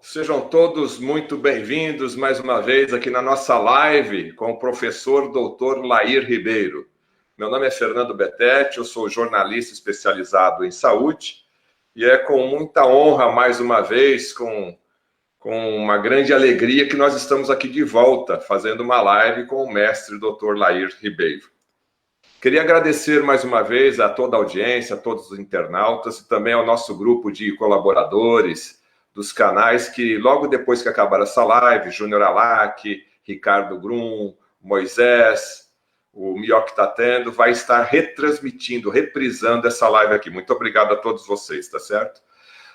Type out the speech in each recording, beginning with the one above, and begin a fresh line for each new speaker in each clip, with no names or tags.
Sejam todos muito bem-vindos mais uma vez aqui na nossa live com o professor Dr. Lair Ribeiro. Meu nome é Fernando Betete, eu sou jornalista especializado em saúde e é com muita honra, mais uma vez, com uma grande alegria que nós estamos aqui de volta, fazendo uma live com o mestre Dr. Lair Ribeiro. Queria agradecer mais uma vez a toda a audiência, a todos os internautas e também ao nosso grupo de colaboradores dos canais que, logo depois que acabar essa live, Júnior Alac, Ricardo Grum, Moisés, o Mioc tá tendo, vai estar retransmitindo, reprisando essa live aqui. Muito obrigado a todos vocês, tá certo?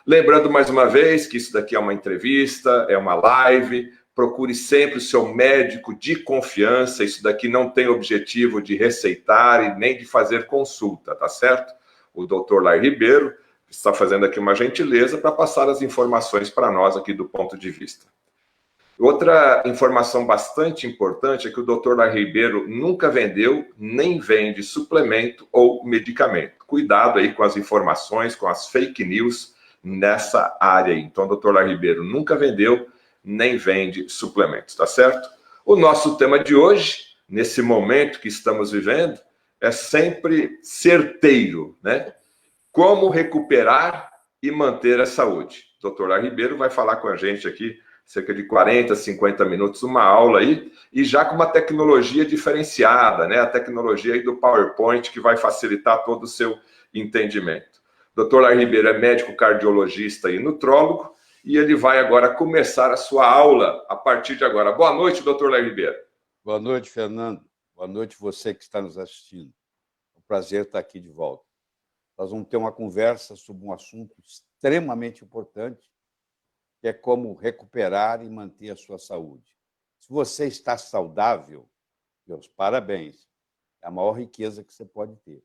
Lembrando mais uma vez que isso daqui é uma entrevista, é uma live. Procure sempre o seu médico de confiança. Isso daqui não tem objetivo de receitar e nem de fazer consulta, tá certo? O Dr. Lair Ribeiro está fazendo aqui uma gentileza para passar as informações para nós aqui do ponto de vista. Outra informação bastante importante é que o Dr. Lair Ribeiro nunca vendeu nem vende suplemento ou medicamento. Cuidado aí com as informações, com as fake news nessa área aí. Então, o Dr. Lair Ribeiro nunca vendeu nem vende suplementos, tá certo? O nosso tema de hoje, nesse momento que estamos vivendo, é sempre certeiro, né? Como recuperar e manter a saúde. O Dr. Lair Ribeiro vai falar com a gente aqui cerca de 40, 50 minutos, uma aula aí, e já com uma tecnologia diferenciada, né? A tecnologia aí do PowerPoint que vai facilitar todo o seu entendimento. O Dr. Lair Ribeiro é médico cardiologista e nutrólogo, e ele vai agora começar a sua aula a partir de agora. Boa noite, Dr. Lair Ribeiro.
Boa noite, Fernando. Boa noite você que está nos assistindo. É um prazer estar aqui de volta. Nós vamos ter uma conversa sobre um assunto extremamente importante, que é como recuperar e manter a sua saúde. Se você está saudável, meus parabéns. É a maior riqueza que você pode ter.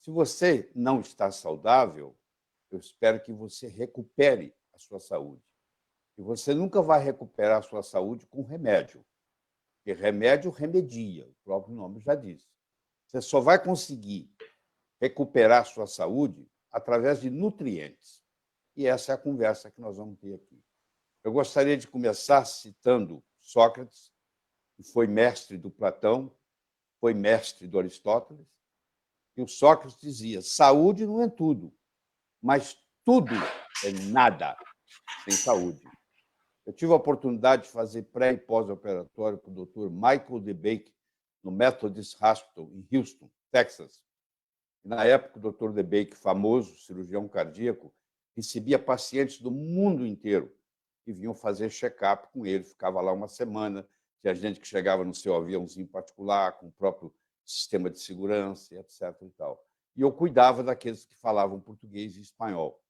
Se você não está saudável, eu espero que você recupere a sua saúde. E você nunca vai recuperar a sua saúde com remédio, porque remédio remedia, o próprio nome já diz. Você só vai conseguir recuperar a sua saúde através de nutrientes. E essa é a conversa que nós vamos ter aqui. Eu gostaria de começar citando Sócrates, que foi mestre do Platão, foi mestre do Aristóteles, e o Sócrates dizia: saúde não é tudo, mas tudo é nada sem saúde. Eu tive a oportunidade de fazer pré- e pós-operatório com o Dr. Michael DeBake no Methodist Hospital, em Houston, Texas. E, na época, o Dr. DeBake, famoso cirurgião cardíaco, recebia pacientes do mundo inteiro que vinham fazer check-up com ele. Ficava lá uma semana. Tinha gente que chegava no seu aviãozinho particular, com o próprio sistema de segurança, etc. E tal. E eu cuidava daqueles que falavam português e espanhol.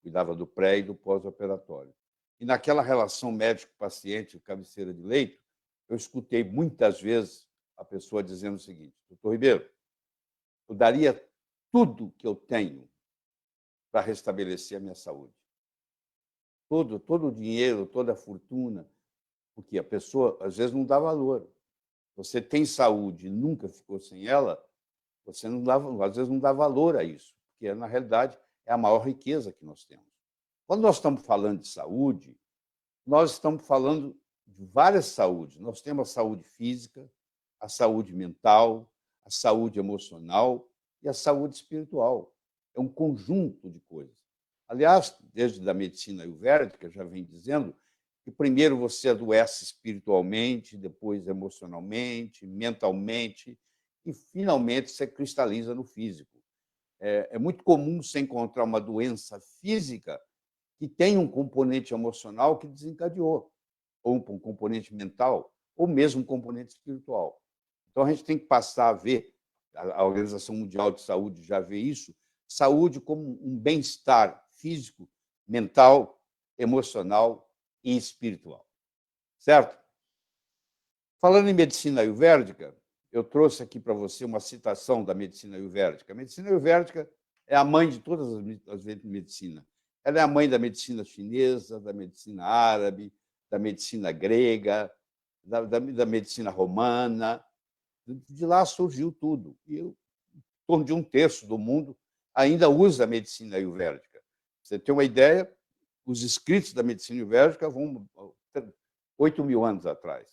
Cuidava do pré- e do pós-operatório. E naquela relação médico-paciente, cabeceira de leito, eu escutei muitas vezes a pessoa dizendo o seguinte: doutor Ribeiro, eu daria tudo que eu tenho para restabelecer a minha saúde. Todo o dinheiro, toda a fortuna, porque a pessoa, às vezes, não dá valor. Você tem saúde e nunca ficou sem ela, você não dá, às vezes não dá valor a isso, porque, na realidade, é a maior riqueza que nós temos. Quando nós estamos falando de saúde, nós estamos falando de várias saúdes. Nós temos a saúde física, a saúde mental, a saúde emocional e a saúde espiritual. É um conjunto de coisas. Aliás, desde a medicina ayurvédica, já vem dizendo que primeiro você adoece espiritualmente, depois emocionalmente, mentalmente, e finalmente você cristaliza no físico. É muito comum você encontrar uma doença física que tem um componente emocional que desencadeou, ou um componente mental, ou mesmo um componente espiritual. Então, a gente tem que passar a ver, a Organização Mundial de Saúde já vê isso, saúde como um bem-estar físico, mental, emocional e espiritual. Certo? Falando em medicina ayurvédica, eu trouxe aqui para você uma citação da medicina ayurvédica. A medicina ayurvédica é a mãe de todas as medicinas. Ela é a mãe da medicina chinesa, da medicina árabe, da medicina grega, da medicina romana. De lá surgiu tudo. E em torno de 1/3 do mundo ainda usa a medicina ayurvédica. Você tem uma ideia, os escritos da medicina ayurvédica vão 8.000 anos atrás,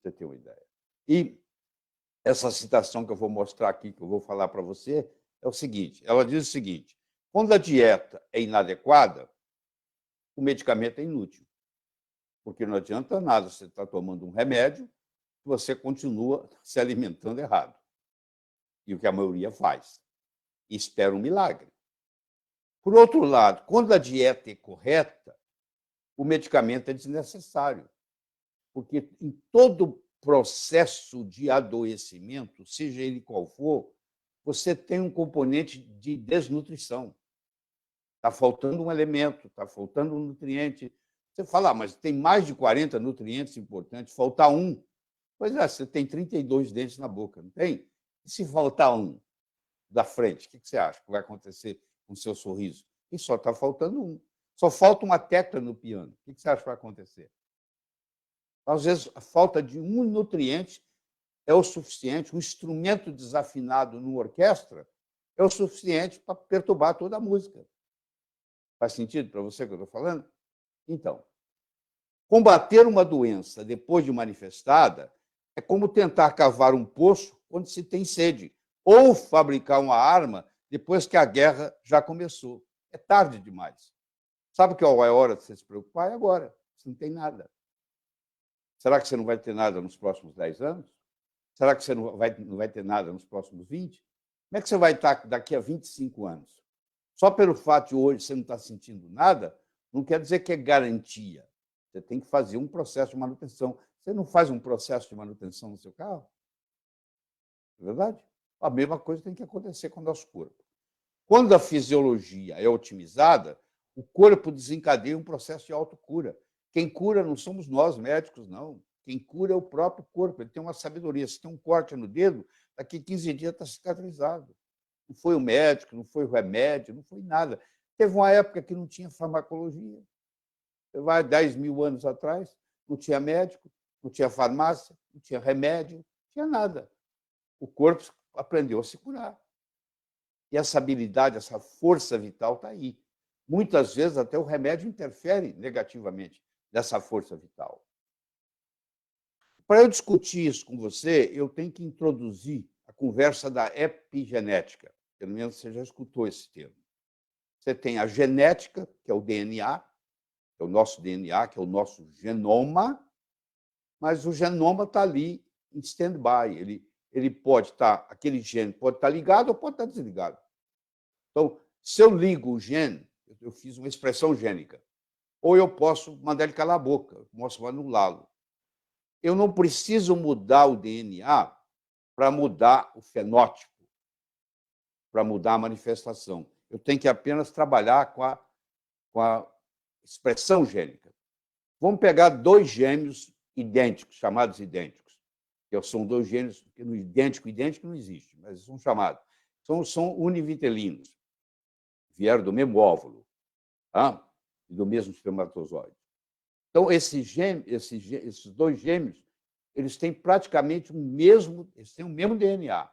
para você ter uma ideia. E essa citação que eu vou mostrar aqui, que eu vou falar para você, é o seguinte: ela diz o seguinte: quando a dieta é inadequada, o medicamento é inútil, porque não adianta nada você estar tomando um remédio se você continua se alimentando errado. E o que a maioria faz. E espera um milagre. Por outro lado, quando a dieta é correta, o medicamento é desnecessário, porque em todo processo de adoecimento, seja ele qual for, você tem um componente de desnutrição. Está faltando um elemento, está faltando um nutriente. Você fala, mas tem mais de 40 nutrientes importantes, faltar um. Pois é, você tem 32 dentes na boca, não tem? E se faltar um da frente, o que você acha que vai acontecer com o seu sorriso? E só está faltando um. Só falta uma tecla no piano. O que você acha que vai acontecer? Às vezes, a falta de um nutriente é o suficiente, um instrumento desafinado numa orquestra é o suficiente para perturbar toda a música. Faz sentido para você o que eu estou falando? Então, combater uma doença depois de manifestada é como tentar cavar um poço quando se tem sede, ou fabricar uma arma depois que a guerra já começou. É tarde demais. Sabe que é a hora de você se preocupar? É agora. Você não tem nada. Será que você não vai ter nada nos próximos 10 anos? Será que você não vai ter nada nos próximos 20? Como é que você vai estar daqui a 25 anos? Só pelo fato de hoje você não estar sentindo nada, não quer dizer que é garantia. Você tem que fazer um processo de manutenção. Você não faz um processo de manutenção no seu carro? É verdade? A mesma coisa tem que acontecer com o nosso corpo. Quando a fisiologia é otimizada, o corpo desencadeia um processo de autocura. Quem cura não somos nós, médicos, não. Quem cura é o próprio corpo. Ele tem uma sabedoria. Se tem um corte no dedo, daqui a 15 dias está cicatrizado. Não foi o médico, não foi o remédio, não foi nada. Teve uma época que não tinha farmacologia. Vai 10.000 anos atrás, não tinha médico, não tinha farmácia, não tinha remédio, não tinha nada. O corpo aprendeu a se curar. E essa habilidade, essa força vital está aí. Muitas vezes até o remédio interfere negativamente nessa força vital. Para eu discutir isso com você, eu tenho que introduzir a conversa da epigenética. Pelo menos você já escutou esse termo. Você tem a genética, que é o DNA, que é o nosso DNA, que é o nosso genoma, mas o genoma está ali em stand-by. Ele pode estar, aquele gene pode estar ligado ou pode estar desligado. Então, se eu ligo o gene, eu fiz uma expressão gênica, ou eu posso mandar ele calar a boca, eu posso anulá-lo. Eu não preciso mudar o DNA para mudar o fenótipo, para mudar a manifestação. Eu tenho que apenas trabalhar com a expressão gênica. Vamos pegar dois gêmeos idênticos, chamados idênticos. Que são dois gêmeos, que idêntico não existe, mas são chamados. São univitelinos. Vieram do mesmo óvulo, tá? E do mesmo espermatozoide. Então, esses dois gêmeos, eles têm praticamente eles têm o mesmo DNA.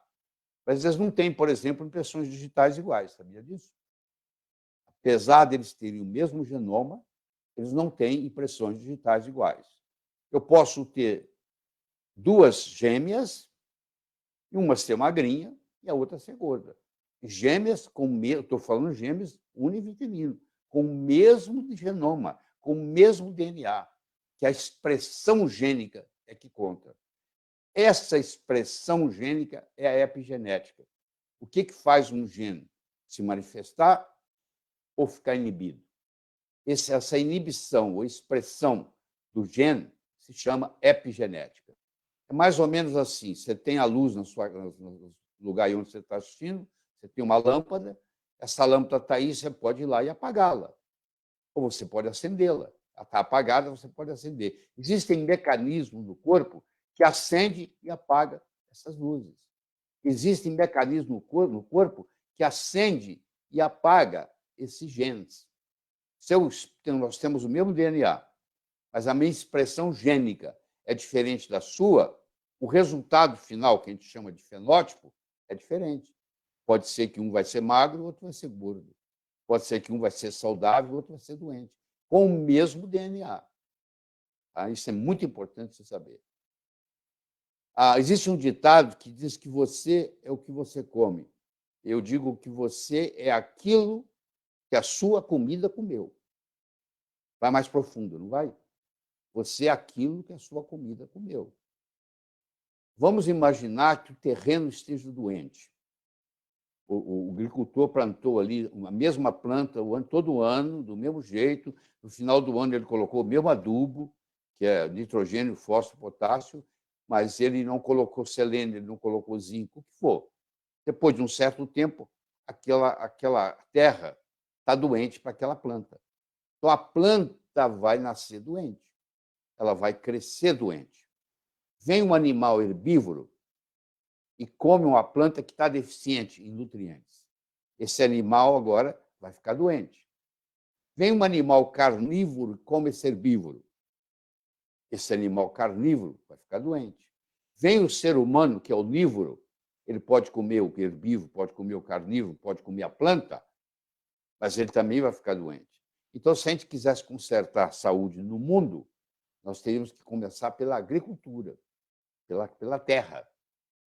Mas eles não têm, por exemplo, impressões digitais iguais, sabia disso? Apesar de eles terem o mesmo genoma, eles não têm impressões digitais iguais. Eu posso ter duas gêmeas, e uma ser magrinha e a outra ser gorda. Gêmeas estou falando gêmeas univitelinos, com o mesmo genoma, com o mesmo DNA, que a expressão gênica é que conta. Essa expressão gênica é a epigenética. O que faz um gene se manifestar ou ficar inibido? Essa inibição ou expressão do gene se chama epigenética. É mais ou menos assim: você tem a luz no lugar onde você está assistindo, você tem uma lâmpada, essa lâmpada está aí, você pode ir lá e apagá-la. Ou você pode acendê-la. Ela está apagada, você pode acender. Existem mecanismos no corpo que acende e apaga essas luzes. Existem mecanismos no corpo que acende e apaga esses genes. Nós temos o mesmo DNA, mas a minha expressão gênica é diferente da sua, o resultado final, que a gente chama de fenótipo, é diferente. Pode ser que um vai ser magro, o outro vai ser gordo. Pode ser que um vai ser saudável, o outro vai ser doente. com o mesmo DNA. Tá? Isso é muito importante você saber. Existe um ditado que diz que você é o que você come. Eu digo que você é aquilo que a sua comida comeu. Vai mais profundo, não vai? Você é aquilo que a sua comida comeu. Vamos imaginar que o terreno esteja doente. O agricultor plantou ali a mesma planta todo ano, do mesmo jeito. No final do ano, ele colocou o mesmo adubo, que é nitrogênio, fósforo, potássio, mas ele não colocou selênio, ele não colocou zinco, o que for. Depois de um certo tempo, aquela terra está doente para aquela planta. Então, a planta vai nascer doente, ela vai crescer doente. Vem um animal herbívoro e come uma planta que está deficiente em nutrientes. Esse animal agora vai ficar doente. Vem um animal carnívoro e come esse herbívoro. Esse animal carnívoro vai ficar doente. Vem o ser humano, que é onívoro, ele pode comer o herbívoro, pode comer o carnívoro, pode comer a planta, mas ele também vai ficar doente. Então, se a gente quisesse consertar a saúde no mundo, nós teríamos que começar pela agricultura, pela terra.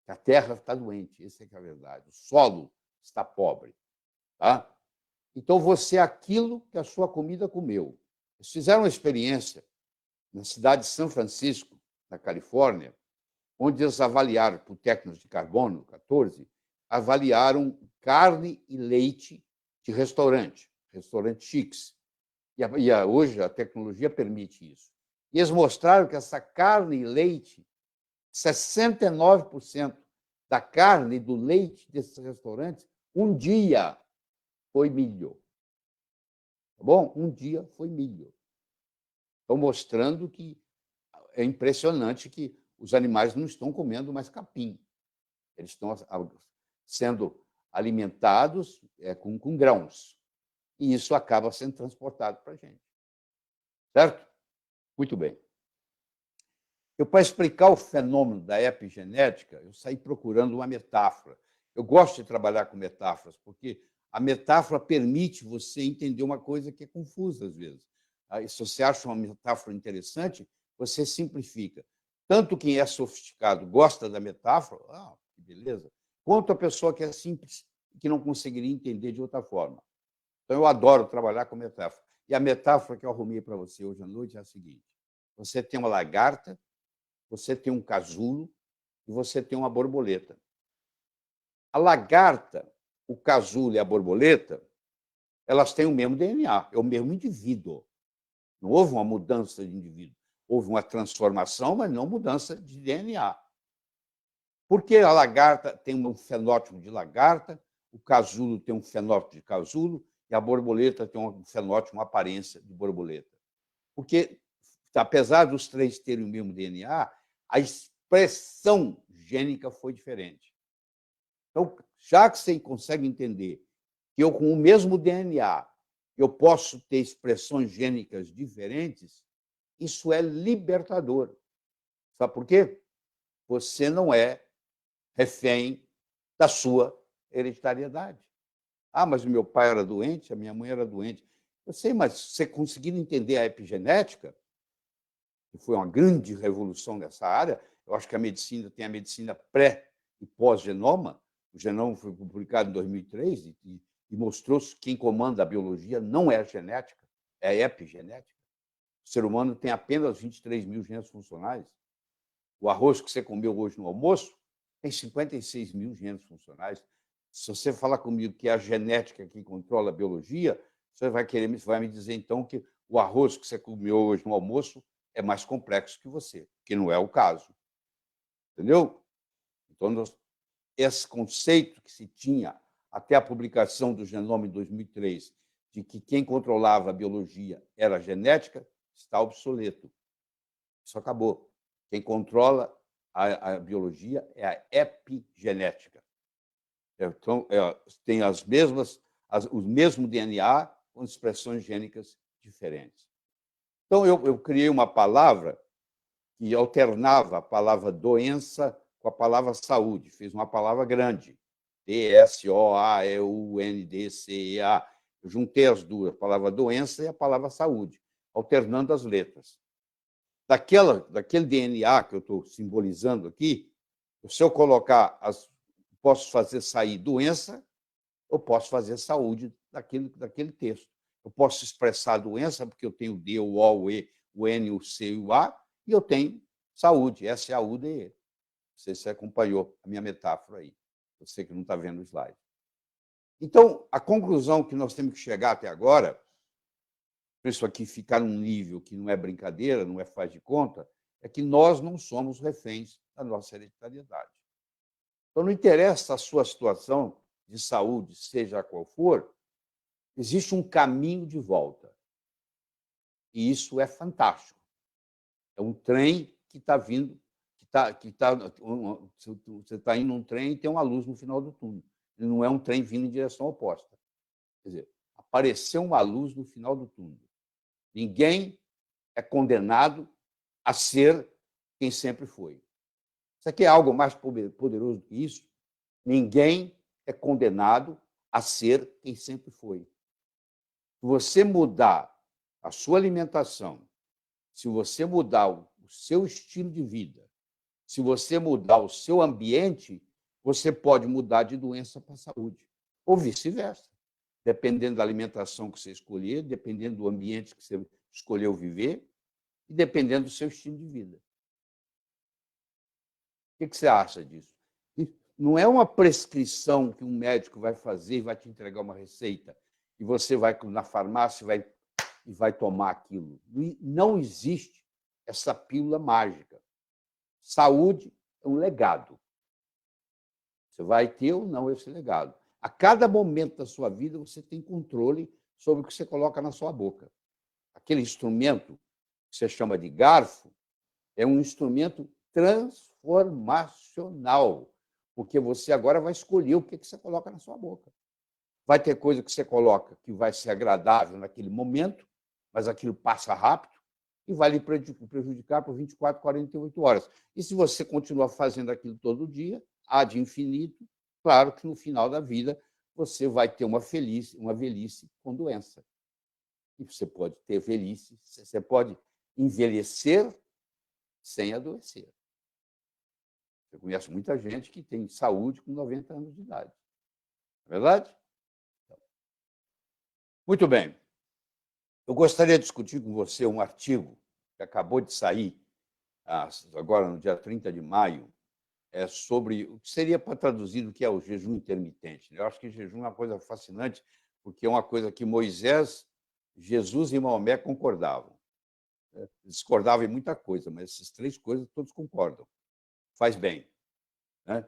A terra está doente, essa é que é a verdade. O solo está pobre. Tá? Então, você é aquilo que a sua comida comeu. Eles fizeram uma experiência na cidade de São Francisco, na Califórnia, onde eles avaliaram, por técnicas de carbono 14, avaliaram carne e leite de restaurantes chiques. E hoje a tecnologia permite isso. E eles mostraram que essa carne e leite, 69% da carne e do leite desses restaurantes, um dia foi milho. Tá bom? Um dia foi milho. Estão mostrando que é impressionante que os animais não estão comendo mais capim. Eles estão sendo alimentados com grãos. E isso acaba sendo transportado para a gente. Certo? Muito bem. Para explicar o fenômeno da epigenética, eu saí procurando uma metáfora. Eu gosto de trabalhar com metáforas, porque a metáfora permite você entender uma coisa que é confusa às vezes. Se você acha uma metáfora interessante, você simplifica. Tanto quem é sofisticado gosta da metáfora, que beleza, quanto a pessoa que é simples e que não conseguiria entender de outra forma. Então, eu adoro trabalhar com metáfora. E a metáfora que eu arrumei para você hoje à noite é a seguinte: você tem uma lagarta, você tem um casulo e você tem uma borboleta. A lagarta, o casulo e a borboleta, elas têm o mesmo DNA, é o mesmo indivíduo. Não houve uma mudança de indivíduo. Houve uma transformação, mas não mudança de DNA. Porque a lagarta tem um fenótipo de lagarta, o casulo tem um fenótipo de casulo e a borboleta tem um fenótipo, uma aparência de borboleta. Porque, apesar dos três terem o mesmo DNA, a expressão gênica foi diferente. Então, já que você consegue entender que eu, com o mesmo DNA, eu posso ter expressões gênicas diferentes, isso é libertador. Sabe por quê? Você não é refém da sua hereditariedade. Mas o meu pai era doente, a minha mãe era doente. Eu sei, mas você conseguindo entender a epigenética, que foi uma grande revolução nessa área, eu acho que a medicina tem a medicina pré e pós-genoma. O genoma foi publicado em 2003 e mostrou que quem comanda a biologia não é a genética, é a epigenética. O ser humano tem apenas 23 mil genes funcionais. O arroz que você comeu hoje no almoço tem 56 mil genes funcionais. Se você falar comigo que é a genética que controla a biologia, você vai me dizer, então, que o arroz que você comeu hoje no almoço é mais complexo que você, que não é o caso. Entendeu? Então, esse conceito que se tinha até a publicação do genoma em 2003, de que quem controlava a biologia era a genética, está obsoleto. Isso acabou. Quem controla a biologia é a epigenética. Então, tem o mesmo DNA com expressões gênicas diferentes. Então, eu criei uma palavra que alternava a palavra doença com a palavra saúde. Fiz uma palavra grande, D-S-O-A-E-U-N-D-C-E-A. Eu juntei as duas, a palavra doença e a palavra saúde. alternando as letras. Daquele DNA que eu estou simbolizando aqui, se eu colocar, posso fazer sair doença, eu posso fazer saúde daquele texto. Eu posso expressar a doença, porque eu tenho o D, o O, o E, o N, o C e o A, e eu tenho saúde, S-A-U-D-E. Não sei se você acompanhou a minha metáfora aí. Você que não está vendo o slide. Então, a conclusão que nós temos que chegar até agora, para isso aqui ficar num nível que não é brincadeira, não é faz de conta, é que nós não somos reféns da nossa hereditariedade. Então, não interessa a sua situação de saúde, seja qual for, existe um caminho de volta. E isso é fantástico. É um trem que está vindo, você está indo num trem e tem uma luz no final do túnel. E não é um trem vindo em direção oposta. Quer dizer, apareceu uma luz no final do túnel. Ninguém é condenado a ser quem sempre foi. Isso aqui é algo mais poderoso do que isso. Ninguém é condenado a ser quem sempre foi. Se você mudar a sua alimentação, se você mudar o seu estilo de vida, se você mudar o seu ambiente, você pode mudar de doença para saúde. Ou vice-versa. Dependendo da alimentação que você escolher, dependendo do ambiente que você escolheu viver e dependendo do seu estilo de vida. O que você acha disso? Não é uma prescrição que um médico vai fazer e vai te entregar uma receita e você vai na farmácia e vai tomar aquilo. Não existe essa pílula mágica. Saúde é um legado. Você vai ter ou não esse legado. A cada momento da sua vida, você tem controle sobre o que você coloca na sua boca. Aquele instrumento que você chama de garfo é um instrumento transformacional, porque você agora vai escolher o que você coloca na sua boca. Vai ter coisa que você coloca que vai ser agradável naquele momento, mas aquilo passa rápido e vai lhe prejudicar por 24, 48 horas. E se você continuar fazendo aquilo todo dia, ad infinito, claro que no final da vida você vai ter uma velhice com doença. E você pode ter velhice, você pode envelhecer sem adoecer. Eu conheço muita gente que tem saúde com 90 anos de idade. Não é verdade? Muito bem. Eu gostaria de discutir com você um artigo que acabou de sair, agora no dia 30 de maio, sobre o que seria para traduzir o que é o jejum intermitente. Eu acho que jejum é uma coisa fascinante, porque é uma coisa que Moisés, Jesus e Maomé concordavam. Discordavam em muita coisa, mas essas três coisas todos concordam. Faz bem. Né?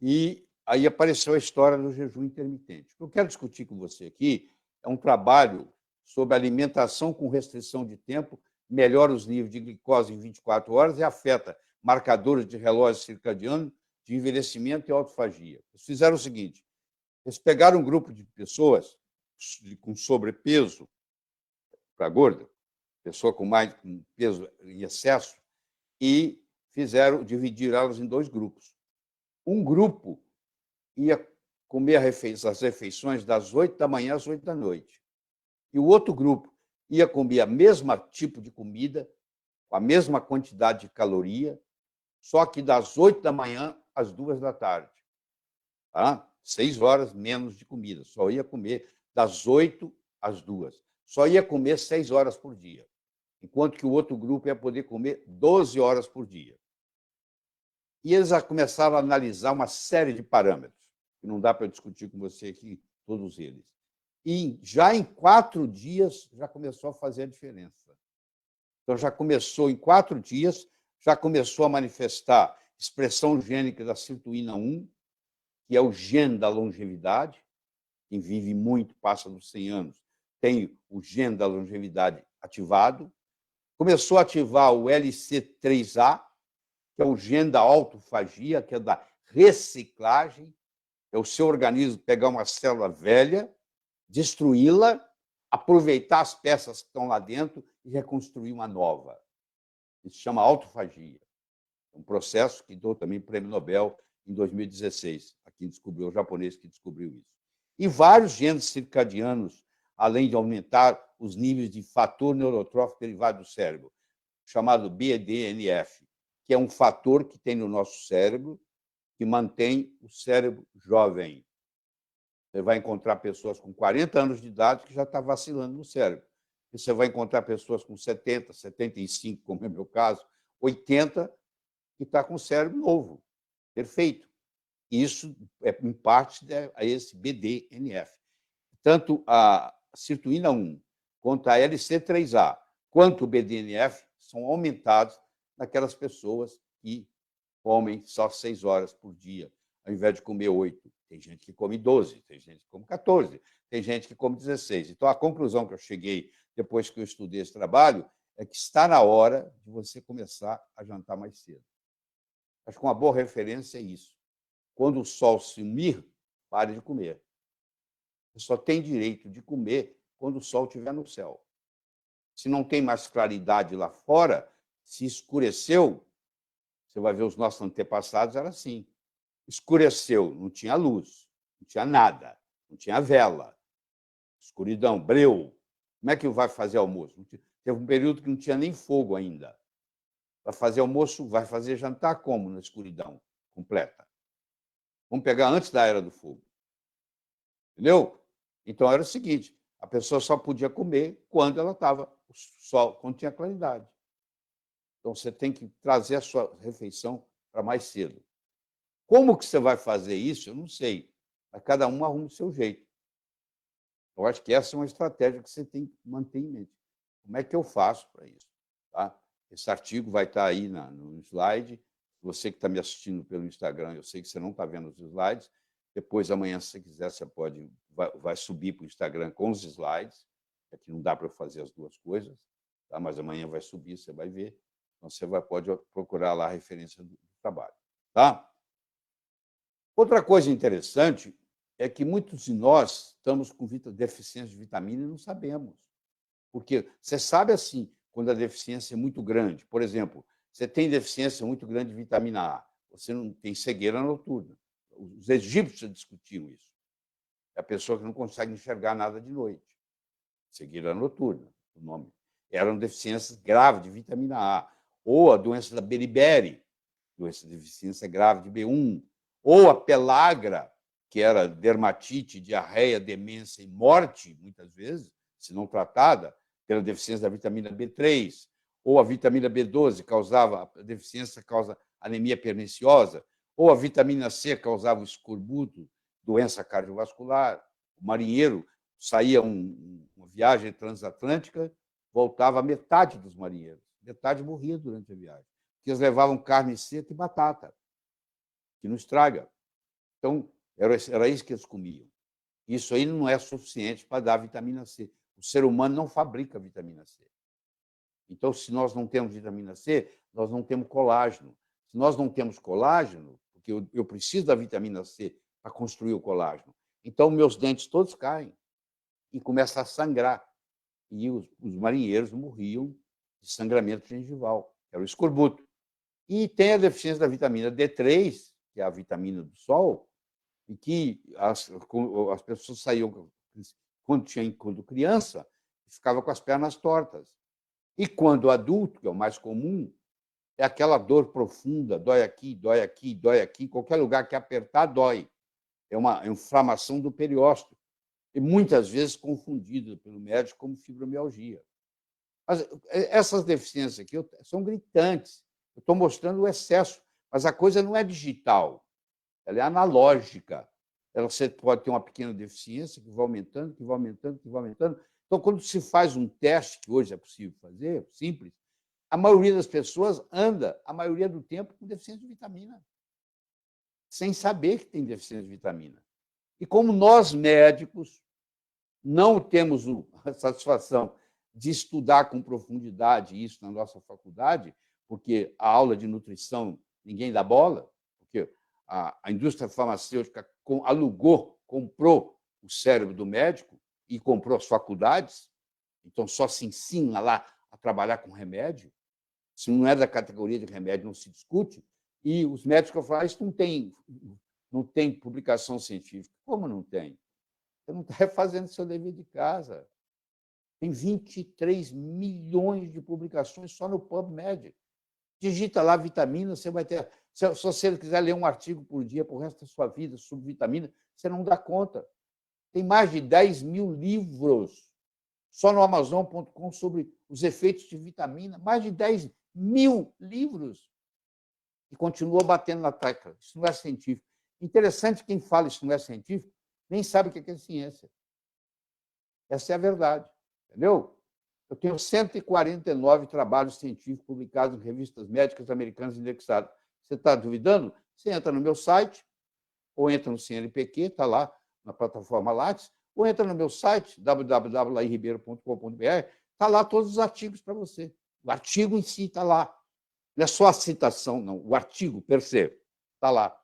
E aí apareceu a história do jejum intermitente. O que eu quero discutir com você aqui é um trabalho sobre alimentação com restrição de tempo, melhora os níveis de glicose em 24 horas e afeta marcadores de relógio circadiano, de envelhecimento e autofagia. Eles fizeram o seguinte, eles pegaram um grupo de pessoas com sobrepeso para gorda, pessoa com peso em excesso, e dividir elas em dois grupos. Um grupo ia comer as refeições das 8 da manhã às 8 da noite. E o outro grupo ia comer o mesmo tipo de comida, com a mesma quantidade de caloria, só que das 8 da manhã às 2 da tarde. Tá? 6 horas menos de comida. Só ia comer das 8 às 2. Só ia comer 6 horas por dia. Enquanto que o outro grupo ia poder comer 12 horas por dia. E eles já começaram a analisar uma série de parâmetros, que não dá para discutir com você aqui, todos eles. E já em 4 dias, já começou a fazer a diferença. Então, já começou, em 4 dias, já começou a manifestar expressão gênica da sirtuína 1, que é o gene da longevidade. Quem vive muito, passa dos 100 anos, tem o gene da longevidade ativado. Começou a ativar o LC3A, que é o gene da autofagia, que é da reciclagem. É o seu organismo pegar uma célula velha, destruí-la, aproveitar as peças que estão lá dentro e reconstruir uma nova. Isso se chama autofagia. É um processo que deu também prêmio Nobel em 2016. Aqui descobriu, o japonês que descobriu isso. E vários genes circadianos além de aumentar os níveis de fator neurotrófico derivado do cérebro, chamado BDNF, que é um fator que tem no nosso cérebro que mantém o cérebro jovem. Você vai encontrar pessoas com 40 anos de idade que já estão vacilando no cérebro. E você vai encontrar pessoas com 70, 75, como é o meu caso, 80, que está com o cérebro novo, perfeito. Isso é em parte a esse BDNF. Tanto a sirtuína 1 quanto a LC3A, quanto o BDNF, são aumentados naquelas pessoas que comem só 6 horas por dia, ao invés de comer 8. Tem gente que come 12, tem gente que come 14, tem gente que come 16. Então, a conclusão que eu cheguei depois que eu estudei esse trabalho é que está na hora de você começar a jantar mais cedo. Acho que uma boa referência é isso. Quando o sol sumir, pare de comer. Você só tem direito de comer quando o sol estiver no céu. Se não tem mais claridade lá fora, se escureceu, você vai ver os nossos antepassados, era assim. Escureceu, não tinha luz, não tinha nada, não tinha vela, escuridão, breu. Como é que vai fazer almoço? Teve um período que não tinha nem fogo ainda. Vai fazer almoço, vai fazer jantar como na escuridão completa? Vamos pegar antes da Era do Fogo. Entendeu? Então era o seguinte, a pessoa só podia comer quando ela estava sol, quando tinha claridade. Então você tem que trazer a sua refeição para mais cedo. Como que você vai fazer isso? Eu não sei. Mas cada um arruma o seu jeito. Eu acho que essa é uma estratégia que você tem que manter em mente. Como é que eu faço para isso? Tá? Esse artigo vai estar aí no slide. Você que está me assistindo pelo Instagram, eu sei que você não está vendo os slides. Depois, amanhã, se você quiser, você vai subir para o Instagram com os slides. Aqui não dá para eu fazer as duas coisas, tá? Mas amanhã vai subir, você vai ver. Então, você pode procurar lá a referência do trabalho. Tá? Outra coisa interessante é que muitos de nós estamos com deficiência de vitamina e não sabemos. Porque você sabe assim, quando a deficiência é muito grande. Por exemplo, você tem deficiência muito grande de vitamina A, você não tem cegueira noturna. Os egípcios discutiam isso. É a pessoa que não consegue enxergar nada de noite. Cegueira noturna, o nome. Eram deficiências graves de vitamina A. Ou a doença da beriberi, doença de deficiência grave de B1. Ou a pelagra, que era dermatite, diarreia, demência e morte, muitas vezes, se não tratada, pela deficiência da vitamina B3. Ou a vitamina B12 causava, a deficiência causa anemia perniciosa. Ou a vitamina C causava o escorbuto, doença cardiovascular. O marinheiro saía uma viagem transatlântica, voltava metade dos marinheiros. Metade morria durante a viagem, porque eles levavam carne seca e batata, que não estraga. Então, era isso que eles comiam. Isso aí não é suficiente para dar vitamina C. O ser humano não fabrica vitamina C. Então, se nós não temos vitamina C, nós não temos colágeno. Se nós não temos colágeno, porque eu preciso da vitamina C para construir o colágeno, então meus dentes todos caem e começam a sangrar. E os marinheiros morriam de sangramento gengival, que era o escorbuto. E tem a deficiência da vitamina D3, que é a vitamina do sol, e que as pessoas saíam, quando criança, ficava com as pernas tortas. E quando adulto, que é o mais comum, é aquela dor profunda, dói aqui, dói aqui, dói aqui, qualquer lugar que apertar, dói. É uma inflamação do periósteo, e muitas vezes confundida pelo médico como fibromialgia. Mas essas deficiências aqui são gritantes. Eu estou mostrando o excesso, mas a coisa não é digital, ela é analógica. Você pode ter uma pequena deficiência que vai aumentando, que vai aumentando, que vai aumentando. Então, quando se faz um teste, que hoje é possível fazer, simples, a maioria das pessoas anda, a maioria do tempo, com deficiência de vitamina, sem saber que tem deficiência de vitamina. E como nós, médicos, não temos a satisfação de estudar com profundidade isso na nossa faculdade, porque a aula de nutrição ninguém dá bola, porque a indústria farmacêutica alugou, comprou o cérebro do médico e comprou as faculdades, então só se ensina lá a trabalhar com remédio. Se não é da categoria de remédio, não se discute. E os médicos falam, isso não tem publicação científica. Como não tem? Você não está fazendo seu dever de casa. Tem 23 milhões de publicações só no PubMed. Digita lá vitamina, você vai ter... Se você quiser ler um artigo por dia para o resto da sua vida sobre vitamina, você não dá conta. Tem mais de 10 mil livros só no Amazon.com sobre os efeitos de vitamina. Mais de 10 mil livros. E continua batendo na tecla. Isso não é científico. Interessante, quem fala isso não é científico, nem sabe o que é ciência. Essa é a verdade. Entendeu? Eu tenho 149 trabalhos científicos publicados em revistas médicas americanas indexadas. Você está duvidando? Você entra no meu site, ou entra no CNPq, está lá na plataforma Lattes, ou entra no meu site, www.lairribeiro.com.br, está lá todos os artigos para você. O artigo em si está lá. Não é só a citação, não. O artigo, per se, está lá.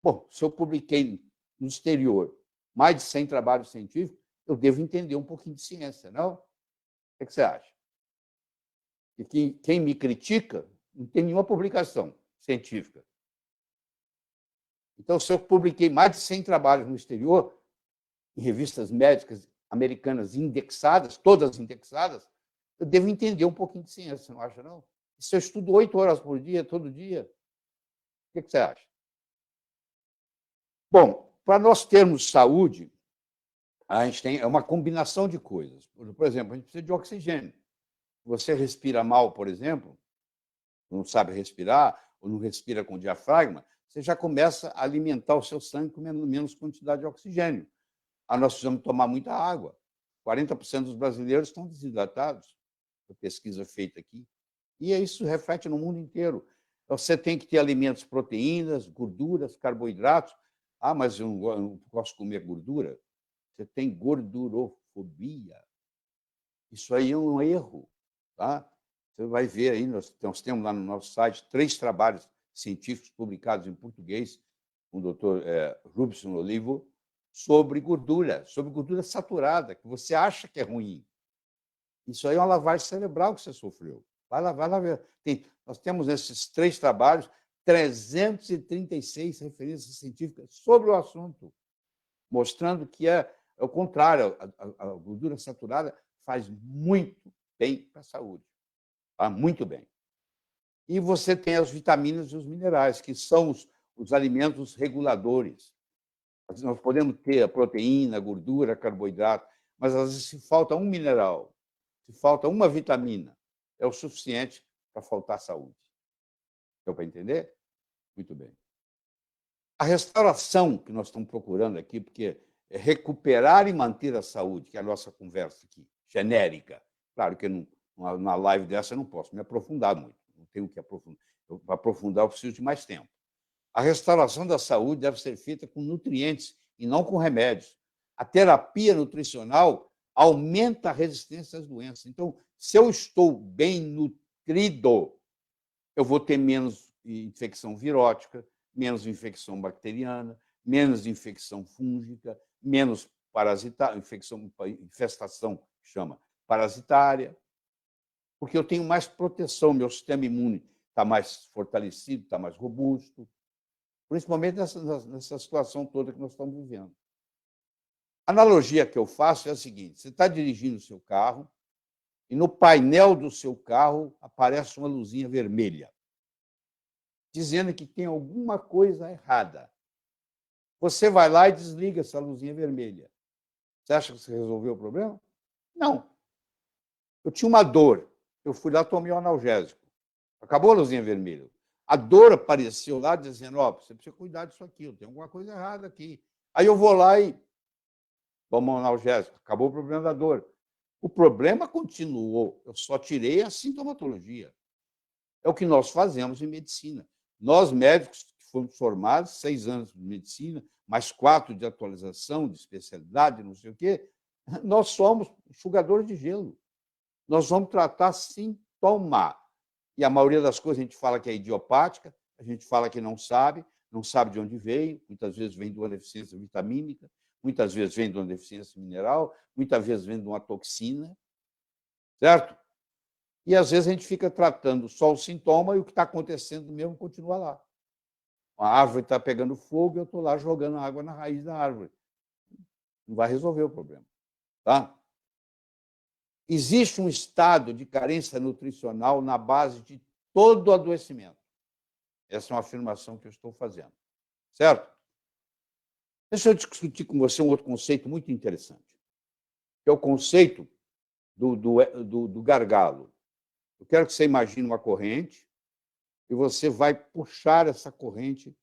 Bom, se eu publiquei no exterior mais de 100 trabalhos científicos, eu devo entender um pouquinho de ciência, não? O que você acha? E quem me critica não tem nenhuma publicação científica. Então, se eu publiquei mais de 100 trabalhos no exterior, em revistas médicas americanas indexadas, todas indexadas, eu devo entender um pouquinho de ciência, não acha, não? E se eu estudo 8 horas por dia, todo dia, o que você acha? Bom, para nós termos saúde, a gente tem uma combinação de coisas. Por exemplo, a gente precisa de oxigênio. Você respira mal, por exemplo, não sabe respirar, ou não respira com diafragma, você já começa a alimentar o seu sangue com menos quantidade de oxigênio. Nós precisamos tomar muita água. 40% dos brasileiros estão desidratados, a pesquisa feita aqui. E isso reflete no mundo inteiro. Você tem que ter alimentos, proteínas, gorduras, carboidratos. Mas eu não posso comer gordura. Você tem gordurofobia. Isso aí é um erro. Tá? Você vai ver aí, nós temos lá no nosso site 3 trabalhos científicos publicados em português, com o Dr. Rubson Olivo, sobre gordura saturada, que você acha que é ruim. Isso aí é uma lavagem cerebral que você sofreu. Vai lá ver. Nós temos nesses 3 trabalhos 336 referências científicas sobre o assunto, mostrando que é o contrário, a gordura saturada faz muito bem para a saúde. Muito bem. E você tem as vitaminas e os minerais, que são os alimentos reguladores. Nós podemos ter a proteína, a gordura, carboidrato, mas às vezes se falta um mineral, se falta uma vitamina, é o suficiente para faltar saúde. Deu para entender? Muito bem. A restauração que nós estamos procurando aqui, porque é recuperar e manter a saúde, que é a nossa conversa aqui, genérica. Claro que na live dessa eu não posso me aprofundar muito, não tenho que aprofundar. Para aprofundar, eu preciso de mais tempo. A restauração da saúde deve ser feita com nutrientes e não com remédios. A terapia nutricional aumenta a resistência às doenças. Então, se eu estou bem nutrido, eu vou ter menos infecção virótica, menos infecção bacteriana, menos infecção fúngica, menos infestação, chama parasitária, porque eu tenho mais proteção, meu sistema imune está mais fortalecido, está mais robusto, principalmente nessa situação toda que nós estamos vivendo. A analogia que eu faço é a seguinte: você está dirigindo o seu carro e no painel do seu carro aparece uma luzinha vermelha, dizendo que tem alguma coisa errada. Você vai lá e desliga essa luzinha vermelha. Você acha que você resolveu o problema? Não. Eu tinha uma dor. Eu fui lá, tomei um analgésico. Acabou a luzinha vermelha. A dor apareceu lá dizendo, você precisa cuidar disso aqui, tem alguma coisa errada aqui. Aí eu vou lá e tomo um analgésico. Acabou o problema da dor. O problema continuou. Eu só tirei a sintomatologia. É o que nós fazemos em medicina. Nós, médicos, que fomos formados, 6 anos de medicina, mais 4 de atualização, de especialidade, não sei o quê, nós somos enxugadores de gelo. Nós vamos tratar sintoma. E a maioria das coisas a gente fala que é idiopática, a gente fala que não sabe de onde veio, muitas vezes vem de uma deficiência vitamínica, muitas vezes vem de uma deficiência mineral, muitas vezes vem de uma toxina, certo? E, às vezes, a gente fica tratando só o sintoma e o que está acontecendo mesmo continua lá. A árvore está pegando fogo e eu estou lá jogando água na raiz da árvore. Não vai resolver o problema. Tá? Existe um estado de carência nutricional na base de todo adoecimento. Essa é uma afirmação que eu estou fazendo. Certo? Deixa eu discutir com você um outro conceito muito interessante, que é o conceito do gargalo. Eu quero que você imagine uma corrente e você vai puxar essa corrente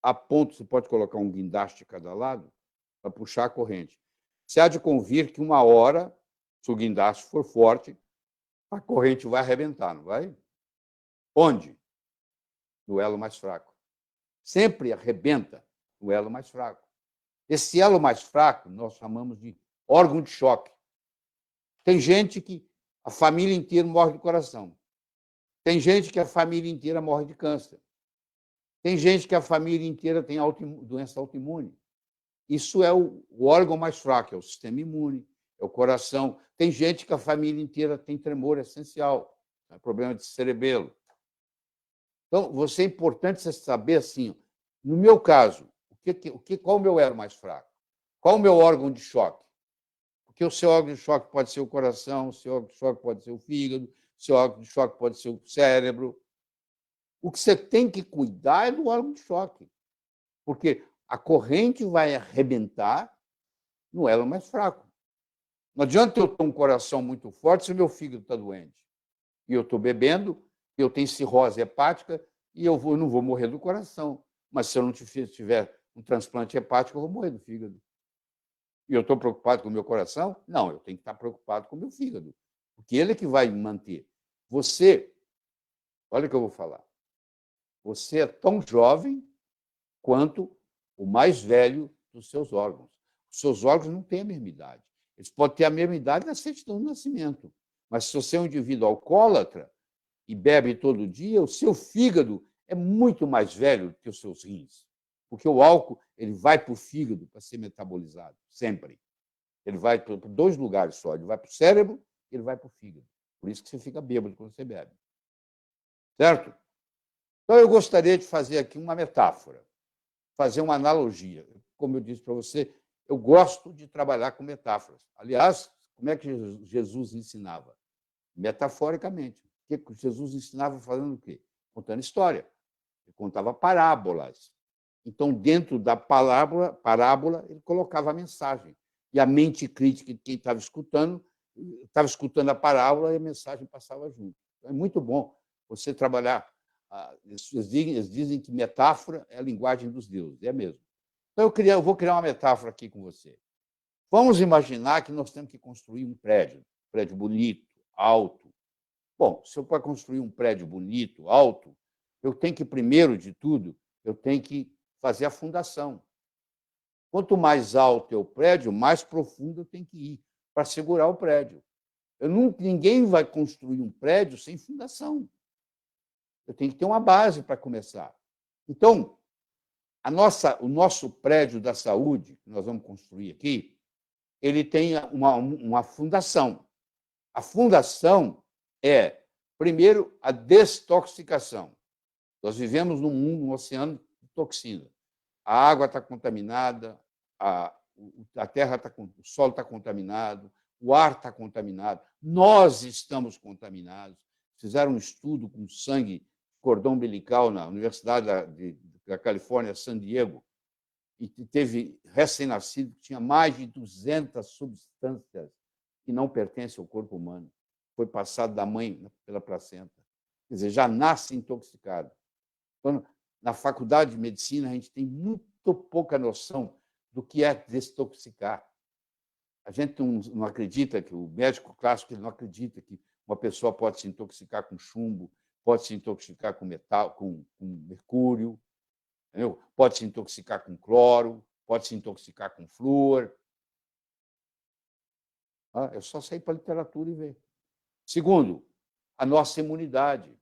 a ponto, você pode colocar um guindaste de cada lado, para puxar a corrente. Você há de convir que uma hora, se o guindaste for forte, a corrente vai arrebentar, não vai? Onde? No elo mais fraco. Sempre arrebenta no elo mais fraco. Esse elo mais fraco nós chamamos de órgão de choque. Tem gente que a família inteira morre de coração. Tem gente que a família inteira morre de câncer. Tem gente que a família inteira tem doença autoimune. Isso é o órgão mais fraco, é o sistema imune, é o coração. Tem gente que a família inteira tem tremor essencial, é problema de cerebelo. Então, é importante você saber assim, no meu caso, qual o meu elo mais fraco? Qual o meu órgão de choque? Porque o seu órgão de choque pode ser o coração, o seu órgão de choque pode ser o fígado, o seu órgão de choque pode ser o cérebro. O que você tem que cuidar é do órgão de choque, porque a corrente vai arrebentar no elo mais fraco. Não adianta eu ter um coração muito forte se o meu fígado está doente. E eu estou bebendo, eu tenho cirrose hepática e eu não vou morrer do coração. Mas se eu não tiver um transplante hepático, eu vou morrer do fígado. E eu estou preocupado com o meu coração? Não, eu tenho que estar preocupado com o meu fígado, porque ele é que vai me manter. Você, olha o que eu vou falar, você é tão jovem quanto o mais velho dos seus órgãos. Os seus órgãos não têm a mesma idade. Eles podem ter a mesma idade na certidão do nascimento. Mas se você é um indivíduo alcoólatra e bebe todo dia, o seu fígado é muito mais velho que os seus rins. Porque o álcool ele vai para o fígado para ser metabolizado, sempre. Ele vai para dois lugares só. Ele vai para o cérebro e ele vai para o fígado. Por isso que você fica bêbado quando você bebe. Certo? Então, eu gostaria de fazer aqui uma metáfora, fazer uma analogia. Como eu disse para você, eu gosto de trabalhar com metáforas. Aliás, como é que Jesus ensinava? Metaforicamente. O que Jesus ensinava fazendo o quê? Contando história. Ele contava parábolas. Então, dentro da parábola, ele colocava a mensagem. E a mente crítica de quem estava escutando a parábola e a mensagem passava junto. Então, é muito bom você trabalhar. Eles dizem que metáfora é a linguagem dos deuses, é mesmo. Então, eu vou criar uma metáfora aqui com você. Vamos imaginar que nós temos que construir um prédio bonito, alto. Bom, se eu para construir um prédio bonito, alto, eu tenho que, primeiro de tudo, eu tenho que fazer a fundação. Quanto mais alto é o prédio, mais profundo eu tenho que ir para segurar o prédio. Ninguém vai construir um prédio sem fundação. Eu tenho que ter uma base para começar. Então, o nosso prédio da saúde, que nós vamos construir aqui, ele tem uma fundação. A fundação é, primeiro, a destoxicação. Nós vivemos num mundo, num oceano de toxina. A água está contaminada, a terra o solo está contaminado, o ar está contaminado, nós estamos contaminados. Fizeram um estudo com sangue, cordão umbilical na Universidade da Califórnia, San Diego, e teve recém-nascido que tinha mais de 200 substâncias que não pertencem ao corpo humano. Foi passado da mãe pela placenta. Quer dizer, já nasce intoxicado. Então, na faculdade de medicina, a gente tem muito pouca noção do que é desintoxicar. A gente não acredita que o médico clássico ele não acredita que uma pessoa pode se intoxicar com chumbo, pode se intoxicar com metal, com mercúrio, entendeu? Pode se intoxicar com cloro, pode se intoxicar com flúor. É só sair para a literatura e ver. Segundo, a nossa imunidade.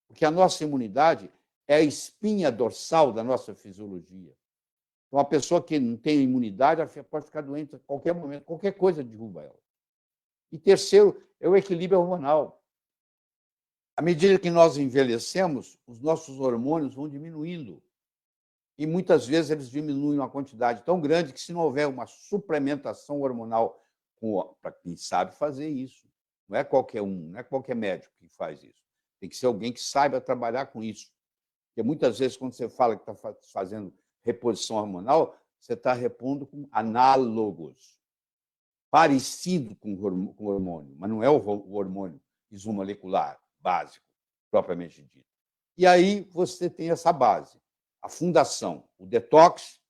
Porque a nossa imunidade é a espinha dorsal da nossa fisiologia. Então, uma pessoa que não tem imunidade pode ficar doente a qualquer momento, qualquer coisa derruba ela. E terceiro, é o equilíbrio hormonal. À medida que nós envelhecemos, os nossos hormônios vão diminuindo. E muitas vezes eles diminuem uma quantidade tão grande que, se não houver uma suplementação hormonal, para quem sabe fazer isso, não é qualquer um, não é qualquer médico que faz isso. Tem que ser alguém que saiba trabalhar com isso. Porque muitas vezes, quando você fala que está fazendo reposição hormonal, você está repondo com análogos, parecido com o hormônio, mas não é o hormônio isomolecular básico, propriamente dito. E aí você tem essa base, a fundação, o detox,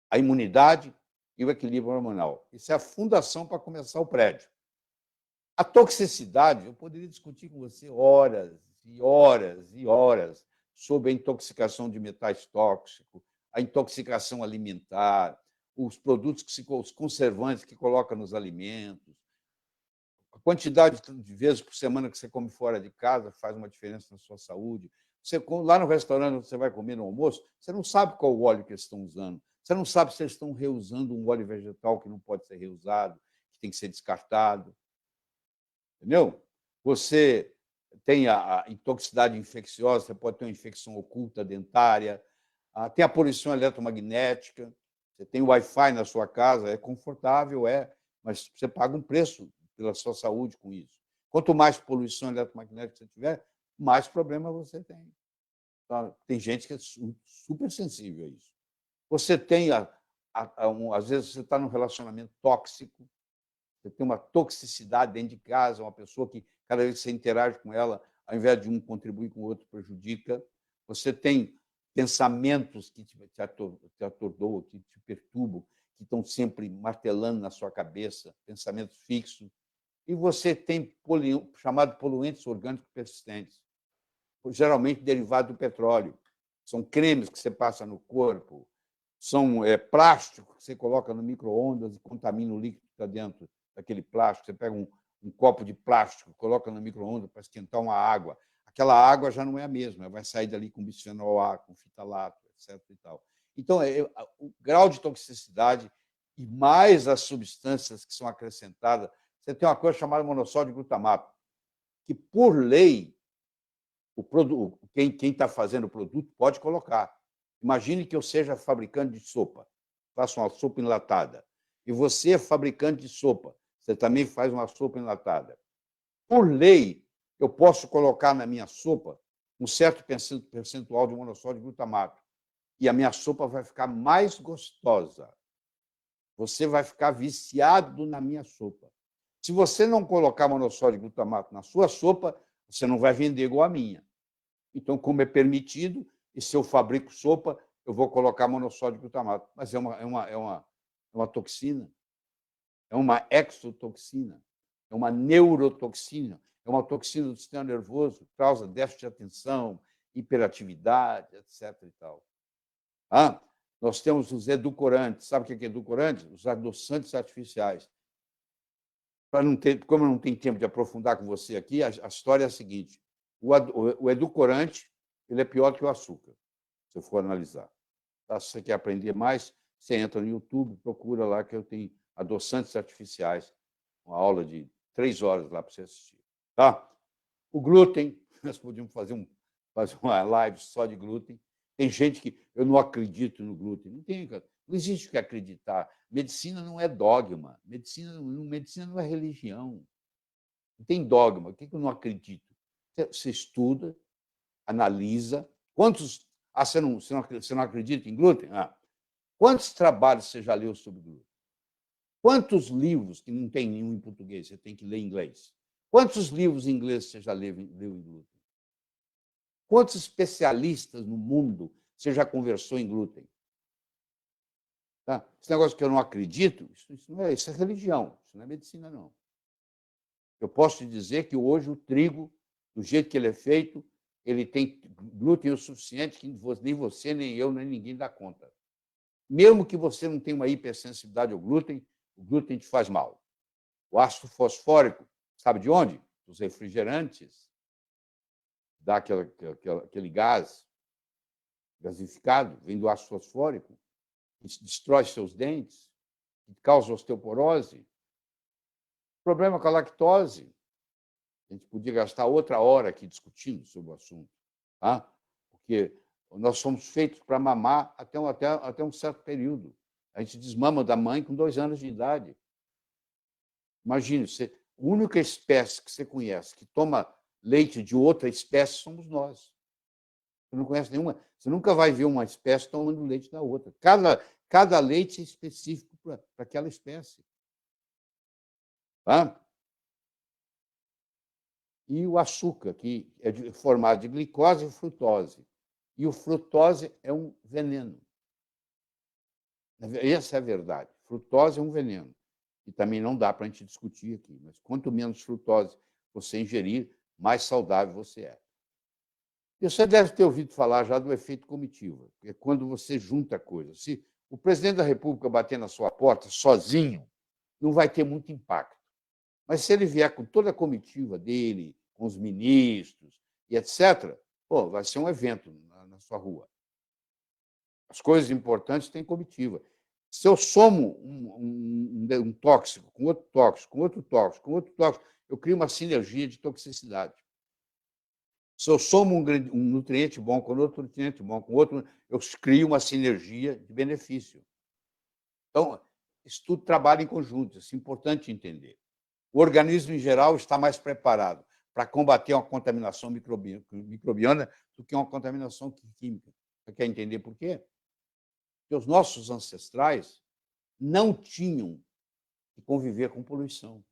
a imunidade e o equilíbrio hormonal. Isso é a fundação para começar o prédio. A toxicidade, eu poderia discutir com você horas e horas e horas sobre a intoxicação de metais tóxicos, a intoxicação alimentar, os produtos, os conservantes que coloca nos alimentos, a quantidade de vezes por semana que você come fora de casa faz uma diferença na sua saúde. Você, lá no restaurante onde você vai comer no almoço, você não sabe qual o óleo que eles estão usando. Você não sabe se eles estão reusando um óleo vegetal que não pode ser reusado, que tem que ser descartado. Entendeu? Você tem a intoxicidade infecciosa, você pode ter uma infecção oculta dentária, tem a poluição eletromagnética, você tem o Wi-Fi na sua casa, é confortável, mas você paga um preço pela sua saúde com isso. Quanto mais poluição eletromagnética você tiver, mais problema você tem. Então, tem gente que é super sensível a isso. Você tem, às vezes, você está num relacionamento tóxico, você tem uma toxicidade dentro de casa, uma pessoa que, cada vez que você interage com ela, ao invés de um contribuir com o outro, prejudica. Você tem pensamentos que te atordoam, que te perturbam, que estão sempre martelando na sua cabeça, pensamentos fixos. E você tem chamado poluentes orgânicos persistentes, geralmente derivados do petróleo. São cremes que você passa no corpo, são plástico que você coloca no micro-ondas e contamina o líquido que está dentro daquele plástico. Você pega um copo de plástico, coloca no micro-ondas para esquentar uma água. Aquela água já não é a mesma, vai sair dali com bisfenol A, com fitalato, etc. E tal. Então, o grau de toxicidade e mais as substâncias que são acrescentadas. Você tem uma coisa chamada monossódio de glutamato, que, por lei, quem está fazendo o produto pode colocar. Imagine que eu seja fabricante de sopa, faço uma sopa enlatada, e você é fabricante de sopa, você também faz uma sopa enlatada. Por lei, eu posso colocar na minha sopa um certo percentual de monossódio de glutamato, e a minha sopa vai ficar mais gostosa. Você vai ficar viciado na minha sopa. Se você não colocar monossódio de glutamato na sua sopa, você não vai vender igual a minha. Então, como é permitido, e se eu fabrico sopa, eu vou colocar monossódio de glutamato. Mas é uma toxina, é uma exotoxina, é uma neurotoxina, é uma toxina do sistema nervoso, causa déficit de atenção, hiperatividade, etc. E tal. Nós temos os edulcorantes. Sabe o que é edulcorante? Os adoçantes artificiais. Como eu não tenho tempo de aprofundar com você aqui, a história é a seguinte: o edulcorante ele é pior que o açúcar, se eu for analisar. Tá? Se você quer aprender mais, você entra no YouTube, procura lá que eu tenho adoçantes artificiais, uma aula de 3 horas lá para você assistir. Tá? O glúten, nós podíamos fazer uma live só de glúten. Tem gente que eu não acredito no glúten. Não existe o que acreditar. Medicina não é dogma. Medicina não é religião. Não tem dogma. O que eu não acredito? Você estuda, analisa. Quantos... você não acredita em glúten? Quantos trabalhos você já leu sobre glúten? Quantos livros, que não tem nenhum em português, você tem que ler em inglês? Quantos livros em inglês você já leu em glúten? Quantos especialistas no mundo você já conversou em glúten? Tá? Esse negócio que eu não acredito, isso é religião, isso não é medicina, não. Eu posso te dizer que hoje o trigo, do jeito que ele é feito, ele tem glúten o suficiente que nem você, nem eu, nem ninguém dá conta. Mesmo que você não tenha uma hipersensibilidade ao glúten, o glúten te faz mal. O ácido fosfórico, sabe de onde? Dos refrigerantes. Dá aquele gás gasificado, vem do ácido fosfórico, que destrói seus dentes, que causa osteoporose. O problema com a lactose, a gente podia gastar outra hora aqui discutindo sobre o assunto, tá? Porque Nós somos feitos para mamar até um certo período. A gente desmama da mãe com 2 anos de idade. Imagine, a única espécie que você conhece que toma leite de outra espécie somos nós. Você não conhece nenhuma, você nunca vai ver uma espécie tomando leite da outra. Cada leite é específico para aquela espécie. Tá? E o açúcar, que é formado de glicose e frutose. E o frutose é um veneno. Essa é a verdade. Frutose é um veneno. E também não dá para a gente discutir aqui. Mas quanto menos frutose você ingerir, mais saudável você é. E você deve ter ouvido falar já do efeito comitiva, que é quando você junta coisas. Se o presidente da República bater na sua porta sozinho, não vai ter muito impacto. Mas se ele vier com toda a comitiva dele, com os ministros e etc., pô, vai ser um evento na sua rua. As coisas importantes têm comitiva. Se eu somo um tóxico com outro tóxico, com outro tóxico, com outro tóxico, eu crio uma sinergia de toxicidade. Se eu somo um nutriente bom com outro nutriente bom, com outro, eu crio uma sinergia de benefício. Então, isso tudo trabalha em conjunto, isso é importante entender. O organismo, em geral, está mais preparado para combater uma contaminação microbiana do que uma contaminação química. Você quer entender por quê? Porque os nossos ancestrais não tinham que conviver com poluição.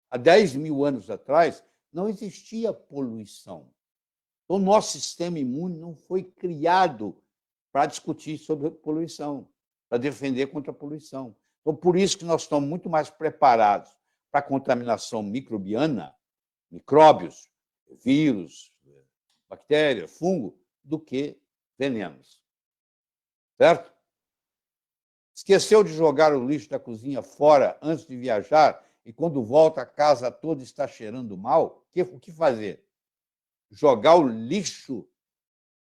Há 10 mil anos atrás, não existia poluição. Então, o nosso sistema imune não foi criado para discutir sobre poluição, para defender contra a poluição. Então, por isso que nós estamos muito mais preparados para a contaminação microbiana, micróbios, vírus, bactéria, fungo, do que venenos. Certo? Esqueceu de jogar o lixo da cozinha fora antes de viajar e quando volta a casa toda está cheirando mal? O que fazer? Jogar o lixo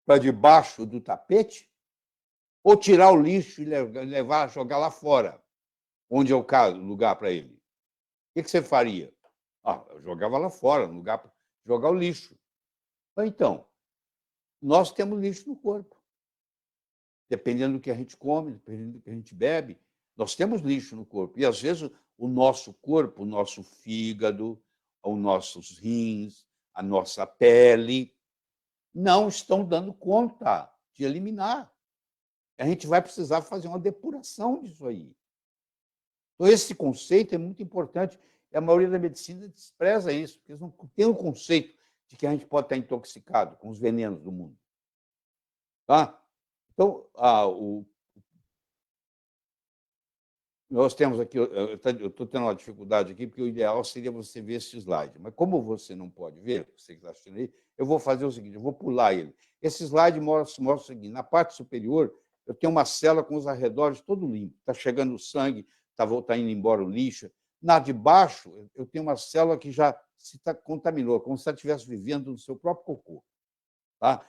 para debaixo do tapete? Ou tirar o lixo e jogar lá fora, onde é o lugar para ele? O que você faria? Eu jogava lá fora, no lugar para jogar o lixo. Então, nós temos lixo no corpo. Dependendo do que a gente come, dependendo do que a gente bebe, nós temos lixo no corpo. E, às vezes, o nosso corpo, o nosso fígado, os nossos rins, a nossa pele, não estão dando conta de eliminar. A gente vai precisar fazer uma depuração disso aí. Então, esse conceito é muito importante. E a maioria da medicina despreza isso, porque eles não têm o conceito de que a gente pode estar intoxicado com os venenos do mundo. Tá? Então, nós temos aqui, eu estou tendo uma dificuldade aqui, porque o ideal seria você ver esse slide. Mas como você não pode ver, você que está assistindo aí, eu vou fazer o seguinte, eu vou pular ele. Esse slide mostra o seguinte, na parte superior, eu tenho uma célula com os arredores todo limpo, está chegando o sangue, está indo embora o lixo. Na de baixo, eu tenho uma célula que já se contaminou, como se ela estivesse vivendo no seu próprio cocô. Tá?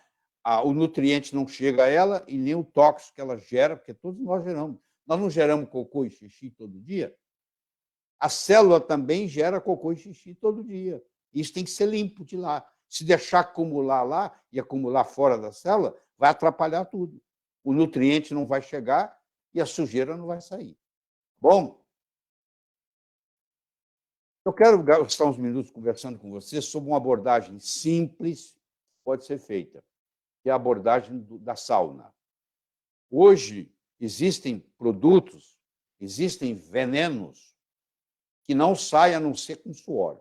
O nutriente não chega a ela e nem o tóxico que ela gera, porque todos nós geramos. Nós não geramos cocô e xixi todo dia? A célula também gera cocô e xixi todo dia. Isso tem que ser limpo de lá. Se deixar acumular lá e acumular fora da célula, vai atrapalhar tudo. O nutriente não vai chegar e a sujeira não vai sair. Bom, eu quero gastar uns minutos conversando com você sobre uma abordagem simples, pode ser feita, que é a abordagem da sauna. Hoje, existem produtos, existem venenos que não saem a não ser com suor.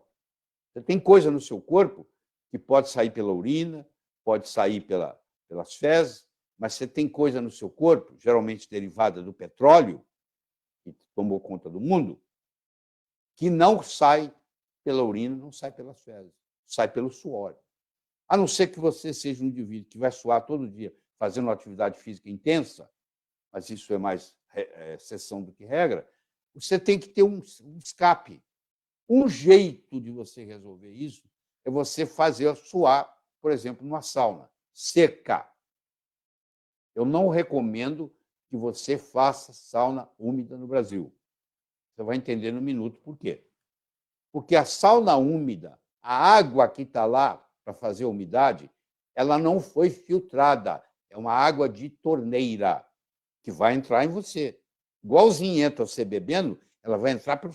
Você tem coisa no seu corpo que pode sair pela urina, pode sair pelas fezes, mas você tem coisa no seu corpo, geralmente derivada do petróleo, que tomou conta do mundo, que não sai pela urina, não sai pelas fezes, sai pelo suor. A não ser que você seja um indivíduo que vai suar todo dia fazendo uma atividade física intensa, mas isso é mais exceção do que regra, você tem que ter um escape. Um jeito de você resolver isso é você fazer suar, por exemplo, numa sauna seca. Eu não recomendo que você faça sauna úmida no Brasil. Você vai entender no minuto por quê. Porque a sauna úmida, a água que está lá para fazer a umidade, ela não foi filtrada, É uma água de torneira que vai entrar em você. Igualzinho entra você bebendo, ela vai entrar pelo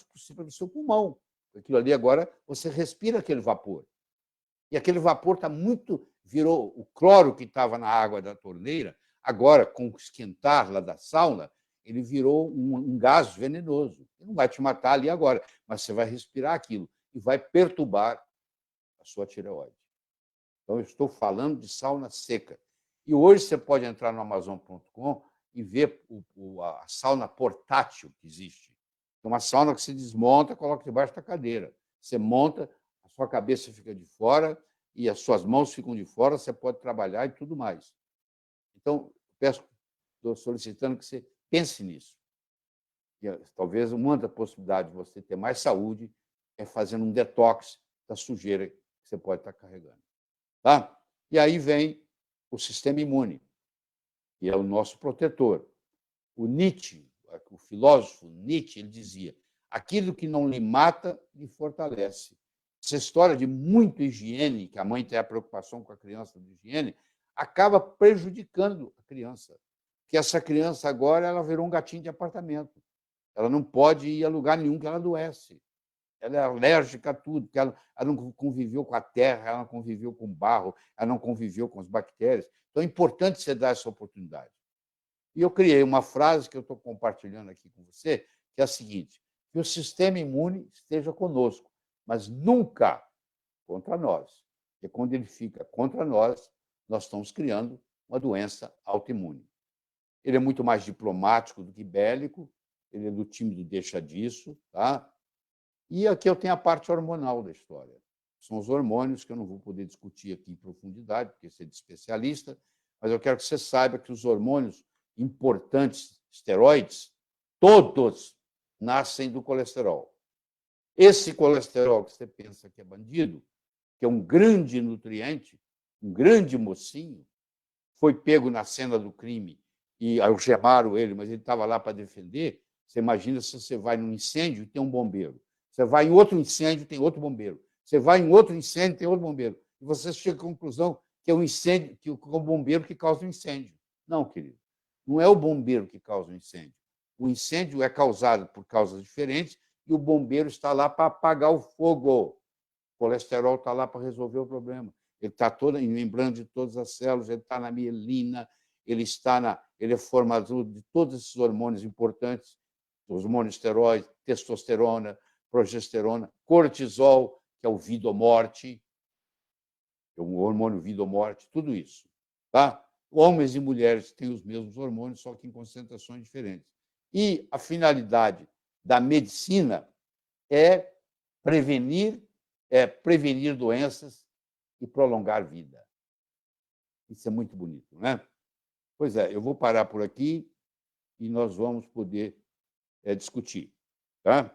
seu pulmão. Aquilo ali agora, você respira aquele vapor. E aquele vapor está muito... Virou o cloro que estava na água da torneira, agora, com o esquentar lá da sauna, ele virou um gás venenoso. Ele não vai te matar ali agora, mas você vai respirar aquilo e vai perturbar a sua tireoide. Então, eu estou falando de sauna seca. E hoje você pode entrar no Amazon.com e ver a sauna portátil que existe. É uma sauna que você desmonta, coloca debaixo da cadeira. Você monta, a sua cabeça fica de fora e as suas mãos ficam de fora, você pode trabalhar e tudo mais. Então, estou solicitando que você pense nisso. E, talvez uma das possibilidades de você ter mais saúde é fazendo um detox da sujeira que você pode estar carregando. Tá? E aí vem o sistema imune, que é o nosso protetor. O Nietzsche, o filósofo Nietzsche, ele dizia: aquilo que não lhe mata, lhe fortalece. Essa história de muito higiene, que a mãe tem a preocupação com a criança de higiene, acaba prejudicando a criança. Porque essa criança agora ela virou um gatinho de apartamento. Ela não pode ir a lugar nenhum que ela adoece. Ela é alérgica a tudo, porque ela não conviveu com a terra, ela não conviveu com o barro, ela não conviveu com as bactérias. Então, é importante você dar essa oportunidade. E eu criei uma frase que eu estou compartilhando aqui com você, que é a seguinte: que o sistema imune esteja conosco, mas nunca contra nós. Porque quando ele fica contra nós, nós estamos criando uma doença autoimune. Ele é muito mais diplomático do que bélico, ele é do time do deixa disso, tá? E aqui eu tenho a parte hormonal da história. São os hormônios que eu não vou poder discutir aqui em profundidade, porque você é de especialista, mas eu quero que você saiba que os hormônios importantes, esteroides, todos nascem do colesterol. Esse colesterol que você pensa que é bandido, que é um grande nutriente, um grande mocinho, foi pego na cena do crime e algemaram ele, mas ele estava lá para defender. Você imagina se você vai num incêndio e tem um bombeiro. Você vai em outro incêndio, tem outro bombeiro. Você vai em outro incêndio, tem outro bombeiro. E você chega à conclusão que é o incêndio, que é o bombeiro que causa o incêndio. Não, querido. Não é o bombeiro que causa o incêndio. O incêndio é causado por causas diferentes e o bombeiro está lá para apagar o fogo. O colesterol está lá para resolver o problema. Ele está todo em membrana de todas as células, ele está na mielina, ele é formador de todos esses hormônios importantes, os hormônios esteroides, testosterona, progesterona, cortisol, que é o vida ou morte, é um hormônio vida ou morte, tudo isso. Tá? Homens e mulheres têm os mesmos hormônios, só que em concentrações diferentes. E a finalidade da medicina é prevenir doenças e prolongar a vida. Isso é muito bonito, não é? Pois é, eu vou parar por aqui e nós vamos poder discutir. Tá?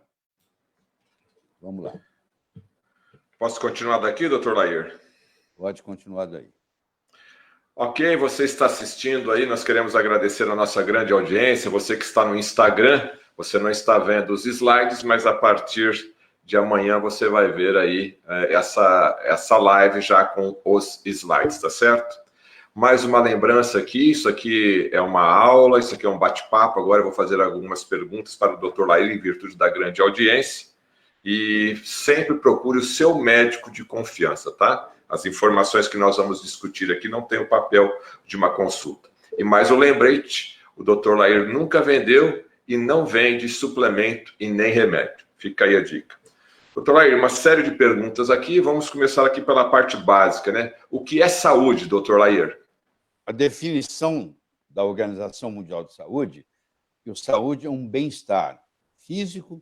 Vamos lá.
Posso continuar daqui, doutor Lair?
Pode continuar daí.
Ok, você está assistindo aí, nós queremos agradecer a nossa grande audiência. Você que está no Instagram, você não está vendo os slides, mas a partir de amanhã você vai ver aí essa live já com os slides, tá certo? Mais uma lembrança aqui, isso aqui é uma aula, isso aqui é um bate-papo. Agora eu vou fazer algumas perguntas para o Dr. Lair em virtude da grande audiência. E sempre procure o seu médico de confiança, tá? As informações que nós vamos discutir aqui não tem o papel de uma consulta. E mais um lembrete, o Dr. Lair nunca vendeu e não vende suplemento e nem remédio. Fica aí a dica. Dr. Lair, uma série de perguntas aqui. Vamos começar aqui pela parte básica, né? O que é saúde, Dr. Lair?
A definição da Organização Mundial de Saúde é que a saúde é um bem-estar físico,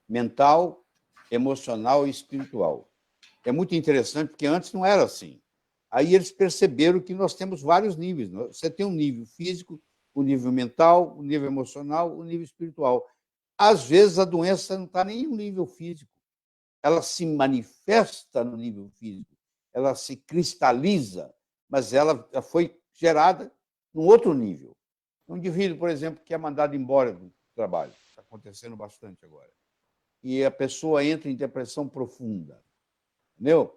mental, emocional e espiritual. É muito interessante, porque antes não era assim. Aí eles perceberam que nós temos vários níveis. Você tem um nível físico, um nível mental, um nível emocional, um nível espiritual. Às vezes, a doença não está nem no nível físico. Ela se manifesta no nível físico, ela se cristaliza, mas ela foi gerada num outro nível. Um indivíduo, por exemplo, que é mandado embora do trabalho, está acontecendo bastante agora, e a pessoa entra em depressão profunda, entendeu?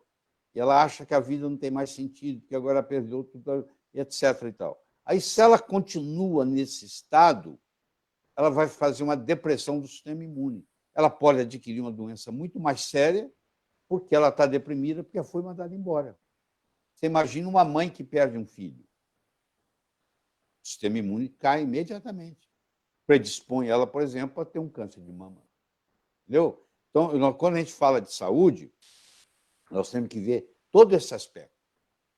E ela acha que a vida não tem mais sentido, que agora perdeu tudo, etc. e tal. Aí, se ela continua nesse estado, ela vai fazer uma depressão do sistema imune. Ela pode adquirir uma doença muito mais séria, porque ela está deprimida, porque foi mandada embora. Você imagina uma mãe que perde um filho. O sistema imune cai imediatamente. Predispõe ela, por exemplo, a ter um câncer de mama. Entendeu? Então, quando a gente fala de saúde, nós temos que ver todo esse aspecto,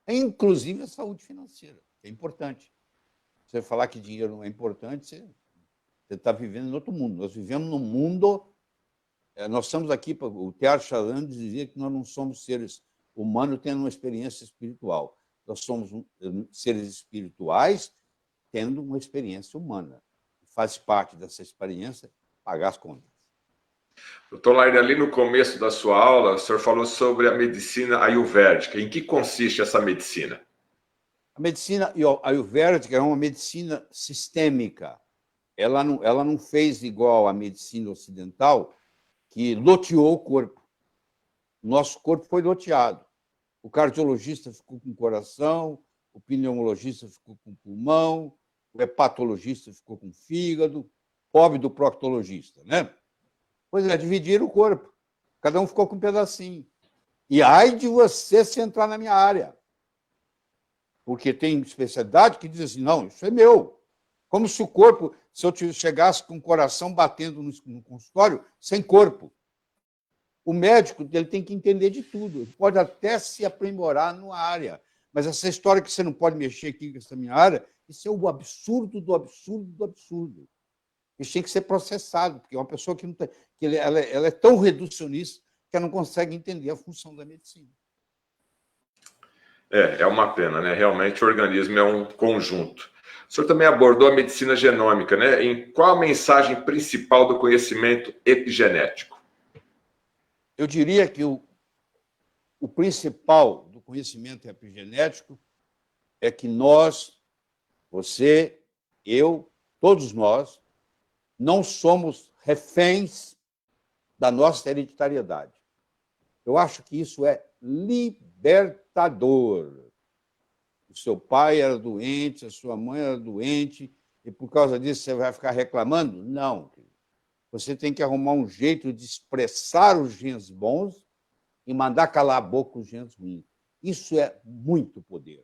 inclusive a saúde financeira, que é importante. Você falar que dinheiro não é importante, você está vivendo em outro mundo. Nós vivemos num mundo... Nós estamos aqui, o Teilhard de Chardin dizia que nós não somos seres humanos tendo uma experiência espiritual. Nós somos seres espirituais tendo uma experiência humana. Faz parte dessa experiência pagar as contas.
Doutor Lair, ali no começo da sua aula, o senhor falou sobre a medicina ayurvédica. Em que consiste essa medicina?
A medicina ayurvédica é uma medicina sistêmica. Ela não fez igual à medicina ocidental, que loteou o corpo. O nosso corpo foi loteado. O cardiologista ficou com o coração, o pneumologista ficou com o pulmão, o hepatologista ficou com o fígado, pobre do proctologista, né? Pois é, dividiram o corpo. Cada um ficou com um pedacinho. E ai de você se entrar na minha área. Porque tem especialidade que diz assim, não, isso é meu. Como se o corpo, se eu chegasse com o coração batendo no consultório, sem corpo. O médico ele tem que entender de tudo. Ele pode até se aprimorar numa área. Mas essa história que você não pode mexer aqui com essa minha área, isso é o absurdo do absurdo do absurdo. Isso tem que ser processado, porque é uma pessoa que, não tem, que ela é tão reducionista que ela não consegue entender a função da medicina.
É uma pena, né? Realmente o organismo é um conjunto. O senhor também abordou a medicina genômica, né? Em qual a mensagem principal do conhecimento epigenético?
Eu diria que o principal do conhecimento epigenético é que nós, você, eu, todos nós, não somos reféns da nossa hereditariedade. Eu acho que isso é libertador. O seu pai era doente, a sua mãe era doente, e por causa disso você vai ficar reclamando? Não. Você tem que arrumar um jeito de expressar os genes bons e mandar calar a boca os genes ruins. Isso é muito poder.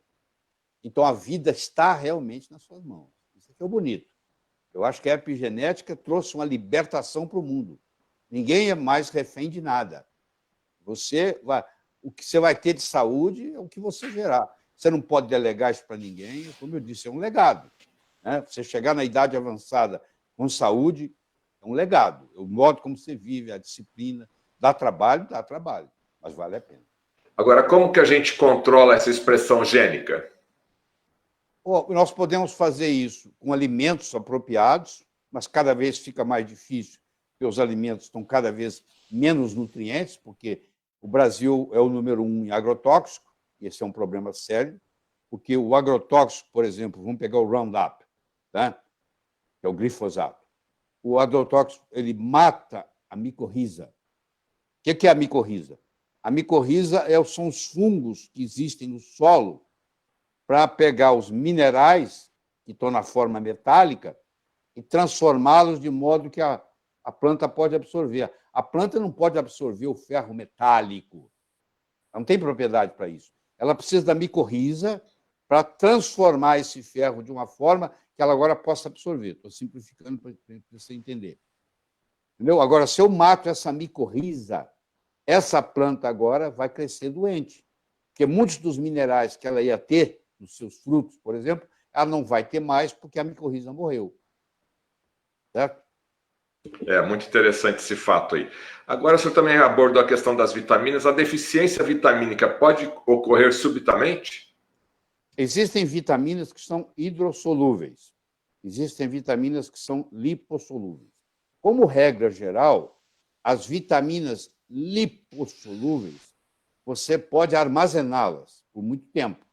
Então, a vida está realmente nas suas mãos. Isso aqui é o bonito. Eu acho que a epigenética trouxe uma libertação para o mundo. Ninguém é mais refém de nada. O que você vai ter de saúde é o que você gerar. Você não pode delegar isso para ninguém. Como eu disse, é um legado. Né? Você chegar na idade avançada com saúde é um legado. O modo como você vive, a disciplina, dá trabalho, mas vale a pena.
Agora, como que a gente controla essa expressão gênica?
Nós podemos fazer isso com alimentos apropriados, mas cada vez fica mais difícil, porque os alimentos estão cada vez menos nutrientes, porque o Brasil é o número 1 em agrotóxico, e esse é um problema sério, porque o agrotóxico, por exemplo, vamos pegar o Roundup, tá? Que é o glifosato. O agrotóxico ele mata a micorriza. O que é a micorriza? A micorriza são os fungos que existem no solo para pegar os minerais que estão na forma metálica e transformá-los de modo que a planta pode absorver. A planta não pode absorver o ferro metálico. Ela não tem propriedade para isso. Ela precisa da micorriza para transformar esse ferro de uma forma que ela agora possa absorver. Estou simplificando para você entender. Entendeu? Agora, se eu mato essa micorriza, essa planta agora vai crescer doente. Porque muitos dos minerais que ela ia ter nos seus frutos, por exemplo, ela não vai ter mais porque a micorriza morreu. Certo?
É muito interessante esse fato aí. Agora, o senhor também abordou a questão das vitaminas. A deficiência vitamínica pode ocorrer subitamente?
Existem vitaminas que são hidrossolúveis. Existem vitaminas que são lipossolúveis. Como regra geral, as vitaminas lipossolúveis, você pode armazená-las por muito tempo.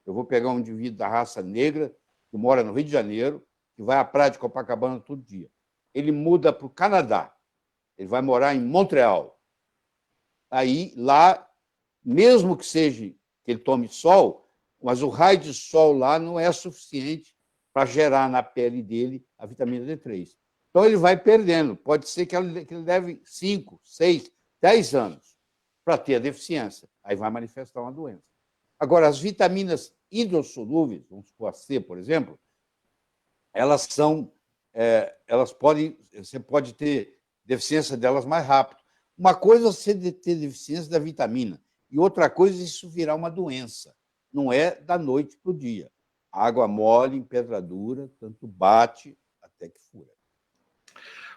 Eu vou pegar um indivíduo da raça negra, que mora no Rio de Janeiro, que vai à praia de Copacabana todo dia. Ele muda para o Canadá. Ele vai morar em Montreal. Aí, lá, mesmo que seja que ele tome sol, Mas o raio de sol lá não é suficiente para gerar na pele dele a vitamina D3. Então, ele vai perdendo. Pode ser que ele leve 5, 6, 10 anos para ter a deficiência. Aí vai manifestar uma doença. Agora, as vitaminas hidrossolúveis, vamos supor a C, por exemplo, elas podem, você pode ter deficiência delas mais rápido. Uma coisa é você ter deficiência da vitamina, e outra coisa é isso virar uma doença. Não é da noite para o dia. Água mole, em pedra dura, tanto bate até que fura.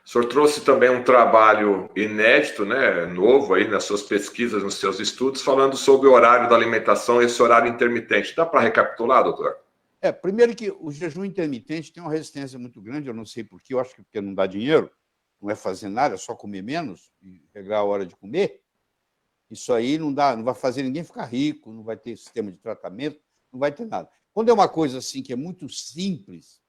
O senhor trouxe também um trabalho inédito, né, novo aí nas suas pesquisas, nos seus estudos, falando sobre o horário da alimentação, esse horário intermitente. Dá para recapitular, doutor?
Primeiro que o jejum intermitente tem uma resistência muito grande, eu não sei porquê, eu acho que porque não dá dinheiro, não é fazer nada, é só comer menos e regrar a hora de comer. Isso aí não vai fazer ninguém ficar rico, não vai ter sistema de tratamento, não vai ter nada. Quando é uma coisa assim que é muito simples,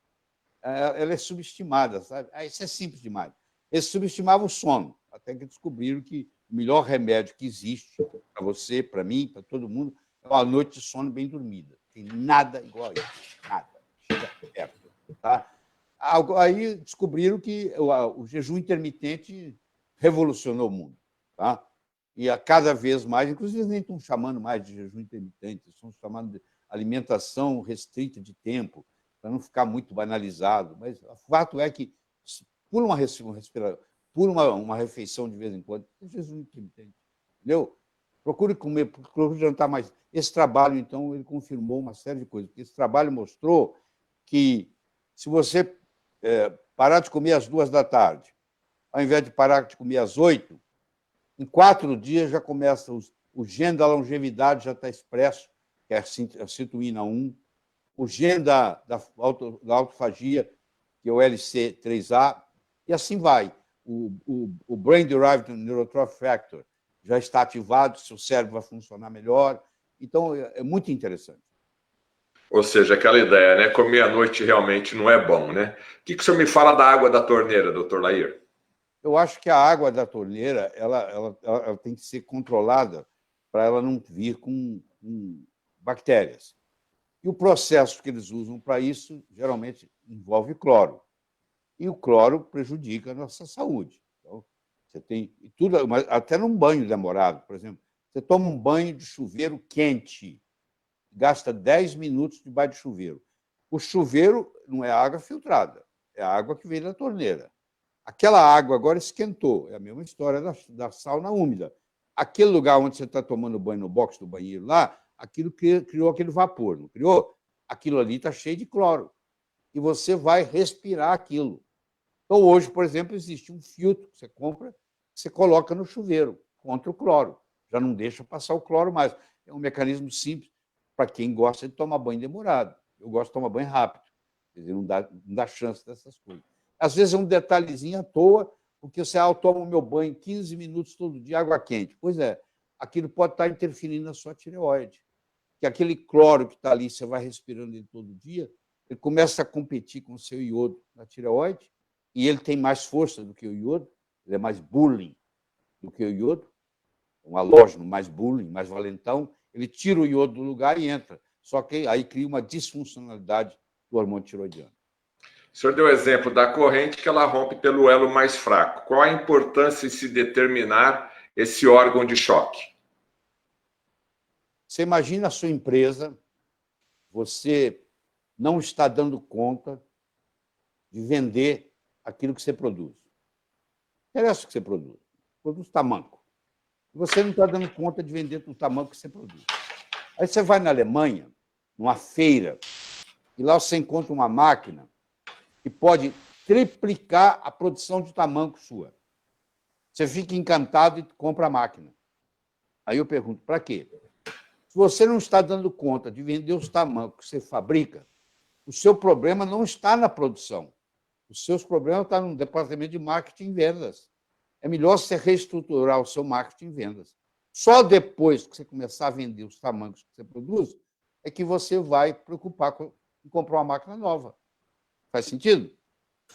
ela é subestimada, sabe? Isso é simples demais. Eles subestimavam o sono, até que descobriram que o melhor remédio que existe para você, para mim, para todo mundo, é uma noite de sono bem dormida. Tem nada igual a isso, nada. Chega perto. Tá? Aí descobriram que o jejum intermitente revolucionou o mundo. Tá? E a cada vez mais, inclusive, nem estão chamando mais de jejum intermitente, estão chamando de alimentação restrita de tempo, para não ficar muito banalizado. Mas o fato é que pula uma refeição de vez em quando, é jejum intermitente. Entendeu? Procure comer, procure jantar mais. Esse trabalho, então, ele confirmou uma série de coisas. Esse trabalho mostrou que, se você parar de comer às 2 da tarde, ao invés de parar de comer às 8, em 4 dias já começa o gene da longevidade já está expresso, que é a citoína 1, o gene da autofagia, que é o LC3A, e assim vai. O Brain Derived Neurotrophic Factor já está ativado, seu cérebro vai funcionar melhor. Então, é muito interessante.
Ou seja, aquela ideia, né? Comer à noite realmente não é bom, né? O que o senhor me fala da água da torneira, doutor Lair?
Eu acho que a água da torneira ela tem que ser controlada para ela não vir com bactérias. E o processo que eles usam para isso, geralmente, envolve cloro. E o cloro prejudica a nossa saúde. Então, você tem tudo, até num banho demorado, por exemplo. Você toma um banho de chuveiro quente, gasta 10 minutos debaixo de chuveiro. O chuveiro não é água filtrada, é a água que vem da torneira. Aquela água agora esquentou, é a mesma história da sauna úmida. Aquele lugar onde você está tomando banho no box do banheiro lá, aquilo criou aquele vapor, não criou? Aquilo ali está cheio de cloro. E você vai respirar aquilo. Então, hoje, por exemplo, existe um filtro que você compra, que você coloca no chuveiro, contra o cloro. Já não deixa passar o cloro mais. É um mecanismo simples para quem gosta de tomar banho demorado. Eu gosto de tomar banho rápido. Quer dizer, não dá chance dessas coisas. Às vezes é um detalhezinho à toa, porque você toma o meu banho 15 minutos todo dia, água quente. Pois é, aquilo pode estar interferindo na sua tireoide. Que aquele cloro que está ali, você vai respirando ele todo dia, ele começa a competir com o seu iodo na tireoide, e ele tem mais força do que o iodo, ele é mais bullying do que o iodo, um halógeno mais bullying, mais valentão, ele tira o iodo do lugar e entra. Só que aí cria uma disfuncionalidade do hormônio tiroidiano.
O senhor deu o exemplo da corrente que ela rompe pelo elo mais fraco. Qual a importância em se determinar esse órgão de choque?
Você imagina a sua empresa, você não está dando conta de vender aquilo que você produz. Não interessa o que você produz. Produz tamanco. Você não está dando conta de vender o tamanco que você produz. Aí você vai na Alemanha, numa feira, e lá você encontra uma máquina que pode triplicar a produção de tamanco sua. Você fica encantado e compra a máquina. Aí eu pergunto, para quê? Se você não está dando conta de vender os tamancos que você fabrica, o seu problema não está na produção. Os seus problemas estão no departamento de marketing e vendas. É melhor você reestruturar o seu marketing e vendas. Só depois que você começar a vender os tamancos que você produz, é que você vai preocupar em comprar uma máquina nova. Faz sentido?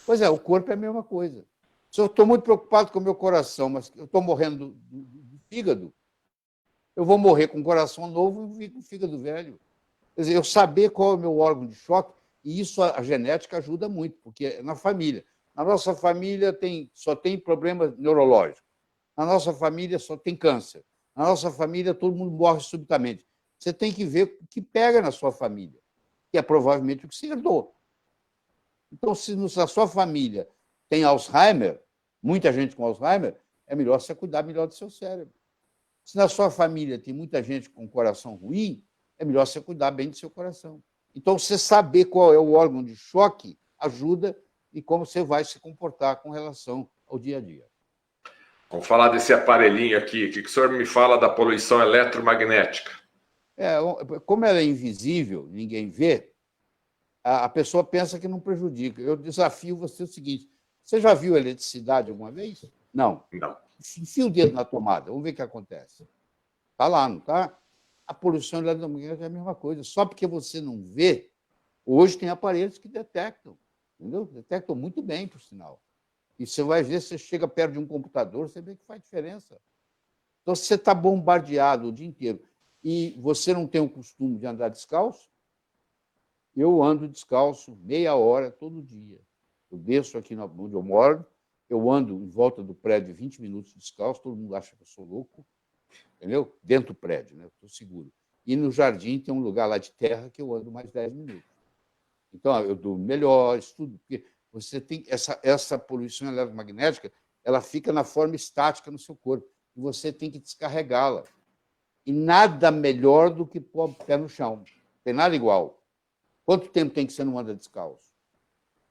Pois é, o corpo é a mesma coisa. Se eu estou muito preocupado com o meu coração, mas eu estou morrendo do fígado, eu vou morrer com o coração novo e com o fígado velho. Quer dizer, eu saber qual é o meu órgão de choque, e isso a genética ajuda muito, porque é na família. Na nossa família só tem problemas neurológicos. Na nossa família só tem câncer. Na nossa família todo mundo morre subitamente. Você tem que ver o que pega na sua família, que é provavelmente o que você herdou. Então, se na sua família tem Alzheimer, muita gente com Alzheimer, é melhor você cuidar melhor do seu cérebro. Se na sua família tem muita gente com coração ruim, é melhor você cuidar bem do seu coração. Então, você saber qual é o órgão de choque ajuda e como você vai se comportar com relação ao dia a dia.
Vamos falar desse aparelhinho aqui. O que o senhor me fala da poluição eletromagnética?
Como ela é invisível, ninguém vê, a pessoa pensa que não prejudica. Eu desafio você o seguinte: você já viu eletricidade alguma vez? Não.
Não.
Enfia o dedo na tomada, vamos ver o que acontece. Está lá, não está? A poluição eletromagnética é a mesma coisa. Só porque você não vê, hoje tem aparelhos que detectam, entendeu? Detectam muito bem, por sinal. E você vai ver, você chega perto de um computador, você vê que faz diferença. Então, se você está bombardeado o dia inteiro e você não tem o costume de andar descalço, eu ando descalço meia hora todo dia. Eu desço aqui onde eu moro, eu ando em volta do prédio 20 minutos descalço, todo mundo acha que eu sou louco, entendeu? Dentro do prédio, né? Estou seguro. E no jardim tem um lugar lá de terra que eu ando mais 10 minutos. Então, eu durmo melhor, estudo, porque você tem essa poluição eletromagnética, ela fica na forma estática no seu corpo, e você tem que descarregá-la. E nada melhor do que pôr o pé no chão. Não tem nada igual. Quanto tempo tem que você não anda descalço?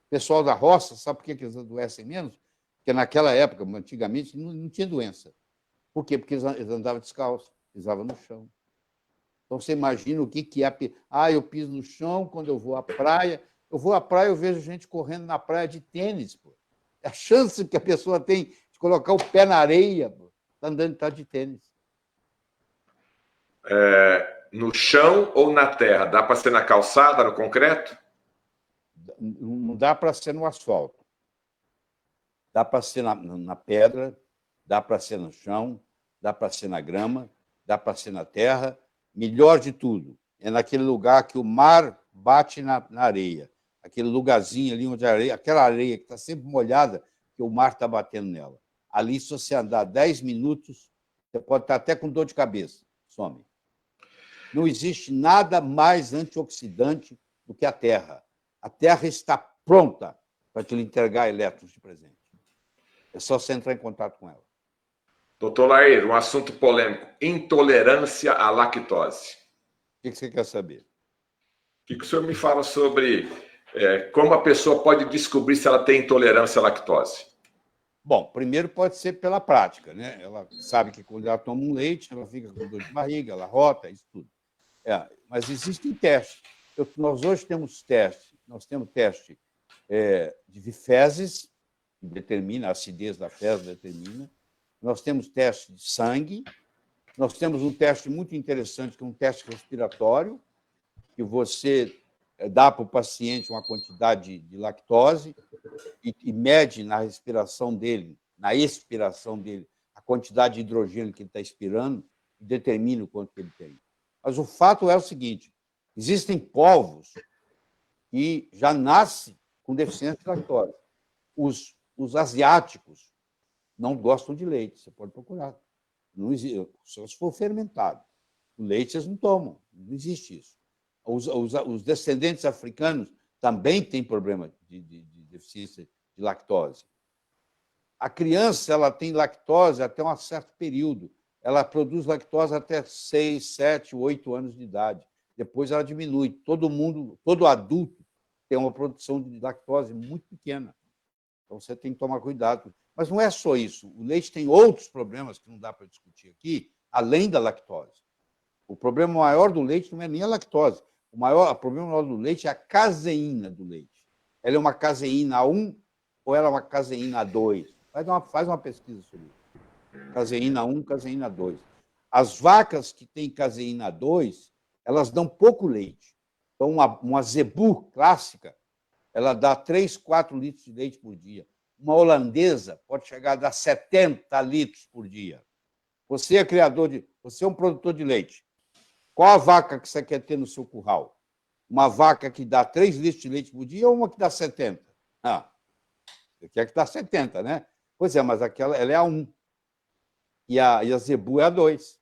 O pessoal da roça, sabe por que eles adoecem menos? Porque naquela época, antigamente, não tinha doença. Por quê? Porque eles andavam descalço, pisavam no chão. Então, você imagina o que é... eu piso no chão quando eu vou à praia. Eu vou à praia, eu vejo gente correndo na praia de tênis. Pô. A chance que a pessoa tem de colocar o pé na areia, está andando de tênis.
No chão ou na terra? Dá para ser na calçada, no concreto?
Não dá para ser no asfalto. Dá para ser na pedra, dá para ser no chão, dá para ser na grama, dá para ser na terra. Melhor de tudo, é naquele lugar que o mar bate na areia. Aquele lugarzinho ali onde aquela areia que está sempre molhada, que o mar está batendo nela. Ali, se você andar 10 minutos, você pode estar até com dor de cabeça. Some. Não existe nada mais antioxidante do que a terra. A terra está pronta para te entregar elétrons de presente. É só você entrar em contato com ela.
Doutor Lair, um assunto polêmico. Intolerância à lactose.
O que você quer saber?
O que o senhor me fala sobre como a pessoa pode descobrir se ela tem intolerância à lactose?
Bom, primeiro pode ser pela prática, né? Ela sabe que quando ela toma um leite, ela fica com dor de barriga, ela rota, isso tudo. Mas existem testes. Nós hoje temos testes. Nós temos teste de fezes, que determina, a acidez da fezes determina. Nós temos teste de sangue. Nós temos um teste muito interessante, que é um teste respiratório, que você dá para o paciente uma quantidade de lactose e mede na respiração dele, na expiração dele, a quantidade de hidrogênio que ele está expirando e determina o quanto que ele tem. Mas o fato é o seguinte: existem povos que já nascem com deficiência de lactose. Os asiáticos não gostam de leite, você pode procurar. Não existe, só se for fermentado. O leite eles não tomam, não existe isso. Os descendentes africanos também têm problema de deficiência de lactose. A criança ela tem lactose até um certo período. Ela produz lactose até 6, 7, 8 anos de idade. Depois ela diminui. Todo adulto tem uma produção de lactose muito pequena. Então você tem que tomar cuidado. Mas não é só isso. O leite tem outros problemas que não dá para discutir aqui, além da lactose. O problema maior do leite não é nem a lactose. O problema maior do leite é a caseína do leite. Ela é uma caseína 1 ou ela é uma caseína 2? Faz uma pesquisa sobre isso. Caseína 1, caseína 2. As vacas que têm caseína 2, elas dão pouco leite. Então, uma zebu clássica, ela dá 3, 4 litros de leite por dia. Uma holandesa pode chegar a dar 70 litros por dia. Você é um produtor de leite. Qual a vaca que você quer ter no seu curral? Uma vaca que dá 3 litros de leite por dia ou uma que dá 70? Ah, você quer que dá 70, né? Pois é, mas aquela ela é a 1. E a zebu é a 2.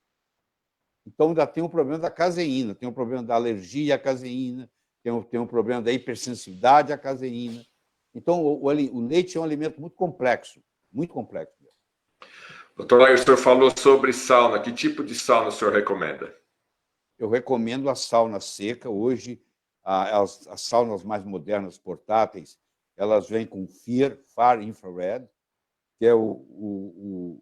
Então, ainda tem o problema da caseína, tem o problema da alergia à caseína, tem o problema da hipersensibilidade à caseína. Então, o leite é um alimento muito complexo.
Doutor Lair, o senhor falou sobre sauna. Que tipo de sauna o senhor recomenda?
Eu recomendo a sauna seca. Hoje, as saunas mais modernas, portáteis, elas vêm com Far Infrared, que é o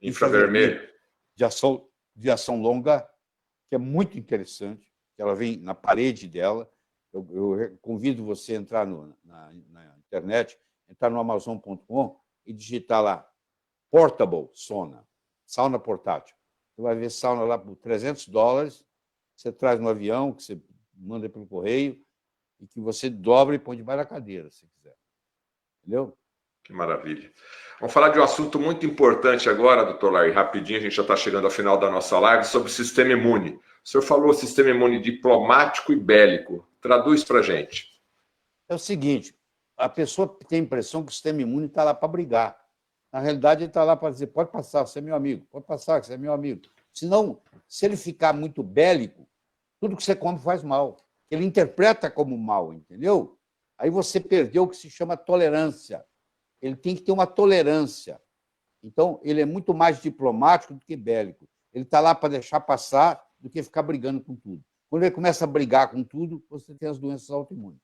Infravermelho.
de ação longa, que é muito interessante, que ela vem na parede dela. Eu convido você a entrar na internet, entrar no Amazon.com e digitar lá Portable sauna portátil. Você vai ver sauna lá por $300, você traz no avião, que você manda pelo correio, e que você dobra e põe debaixo da cadeira, se quiser. Entendeu?
Que maravilha. Vamos falar de um assunto muito importante agora, doutor Lair, rapidinho, a gente já está chegando ao final da nossa live, sobre o sistema imune. O senhor falou sistema imune diplomático e bélico. Traduz para a gente.
É o seguinte, a pessoa tem a impressão que o sistema imune está lá para brigar. Na realidade, ele está lá para dizer, pode passar, você é meu amigo, pode passar, você é meu amigo. Senão, se ele ficar muito bélico, tudo que você come faz mal. Ele interpreta como mal, entendeu? Aí você perdeu o que se chama tolerância. Ele tem que ter uma tolerância. Então, ele é muito mais diplomático do que bélico. Ele está lá para deixar passar do que ficar brigando com tudo. Quando ele começa a brigar com tudo, você tem as doenças autoimunes.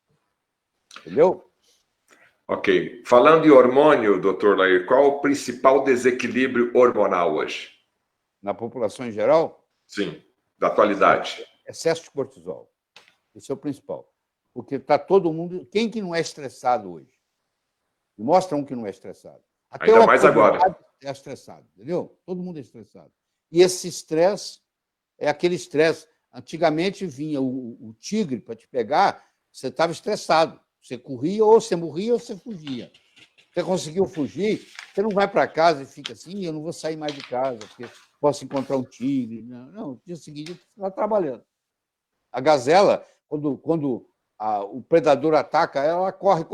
Entendeu?
Ok. Falando em hormônio, doutor Lair, qual o principal desequilíbrio hormonal hoje?
Na população em geral?
Sim, da atualidade.
Excesso de cortisol. Esse é o principal. Porque está todo mundo... Quem que não é estressado hoje? Mostra um que não é estressado. Até
ainda mais agora.
É estressado, entendeu? Todo mundo é estressado. E esse estresse é aquele estresse. Antigamente vinha o tigre para te pegar, você estava estressado. Você corria, ou você morria, ou você fugia. Você conseguiu fugir, você não vai para casa e fica assim, eu não vou sair mais de casa, porque posso encontrar um tigre. Não, no dia seguinte você está trabalhando. A gazela, quando o predador ataca, ela corre,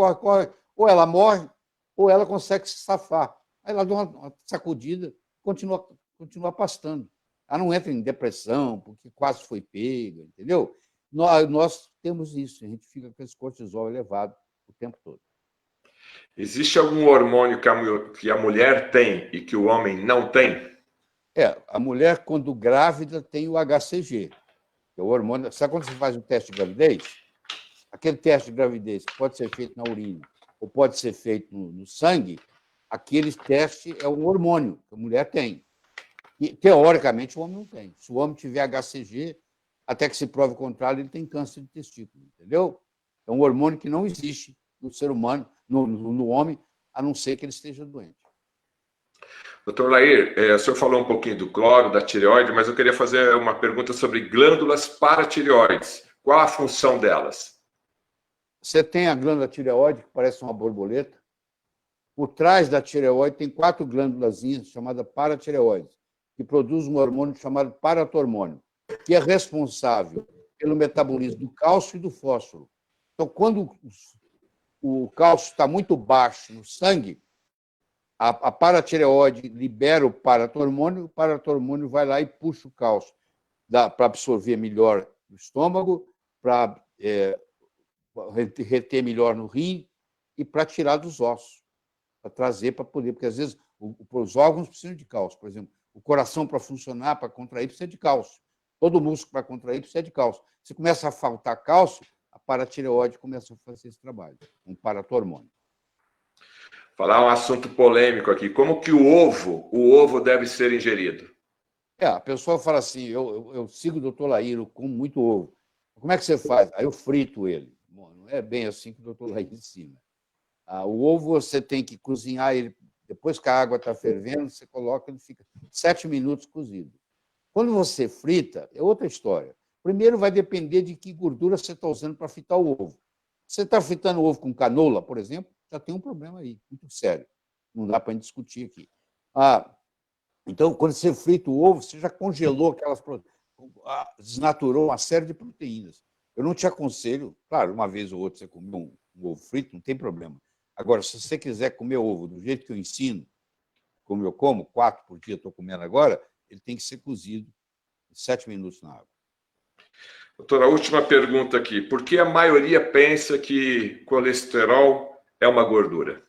ou ela morre, ou ela consegue se safar. Aí ela dá uma sacudida, continua pastando. Ela não entra em depressão, porque quase foi pega, entendeu? Nós temos isso, a gente fica com esse cortisol elevado o tempo todo.
Existe algum hormônio que a mulher tem e que o homem não tem?
A mulher, quando grávida, tem o HCG, que é o hormônio. Sabe quando você faz um teste de gravidez? Aquele teste de gravidez que pode ser feito na urina ou pode ser feito no sangue, aquele teste é um hormônio que a mulher tem. E, teoricamente, o homem não tem. Se o homem tiver HCG, até que se prove o contrário, ele tem câncer de testículo, entendeu? É um hormônio que não existe no ser humano, no homem, a não ser que ele esteja doente.
Doutor Lair, o senhor falou um pouquinho do cloro, da tireoide, mas eu queria fazer uma pergunta sobre glândulas paratireoides. Qual a função delas?
Você tem a glândula tireoide, que parece uma borboleta. Por trás da tireoide tem 4 glândulas chamadas paratireoides, que produzem um hormônio chamado paratormônio, que é responsável pelo metabolismo do cálcio e do fósforo. Então, quando o cálcio está muito baixo no sangue, a paratireoide libera o paratormônio vai lá e puxa o cálcio para absorver melhor no estômago, para reter melhor no rim e para tirar dos ossos, para trazer para poder, porque às vezes os órgãos precisam de cálcio, por exemplo, o coração para funcionar, para contrair, precisa de cálcio. Todo músculo para contrair precisa de cálcio. Se começa a faltar cálcio, a paratireoide começa a fazer esse trabalho, um paratormônio.
Falar um assunto polêmico aqui. Como que o ovo deve ser ingerido?
A pessoa fala assim, eu sigo o doutor Lair, eu como muito ovo. Como é que você faz? Aí eu frito ele. Bom, não é bem assim que o doutor Lair ensina. O ovo você tem que cozinhar ele, depois que a água está fervendo, você coloca, ele fica 7 minutos cozido. Quando você frita, é outra história. Primeiro vai depender de que gordura você está usando para fritar o ovo. Se você está fritando o ovo com canola, por exemplo, já tem um problema aí, muito sério. Não dá para discutir aqui. Então, quando você frita o ovo, você já congelou aquelas proteínas, desnaturou uma série de proteínas. Eu não te aconselho, claro, uma vez ou outra você comer um ovo frito, não tem problema. Agora, se você quiser comer ovo do jeito que eu ensino, como eu como, 4 por dia estou comendo agora, ele tem que ser cozido 7 minutos na água.
Doutora, a última pergunta aqui. Por que a maioria pensa que colesterol é uma gordura?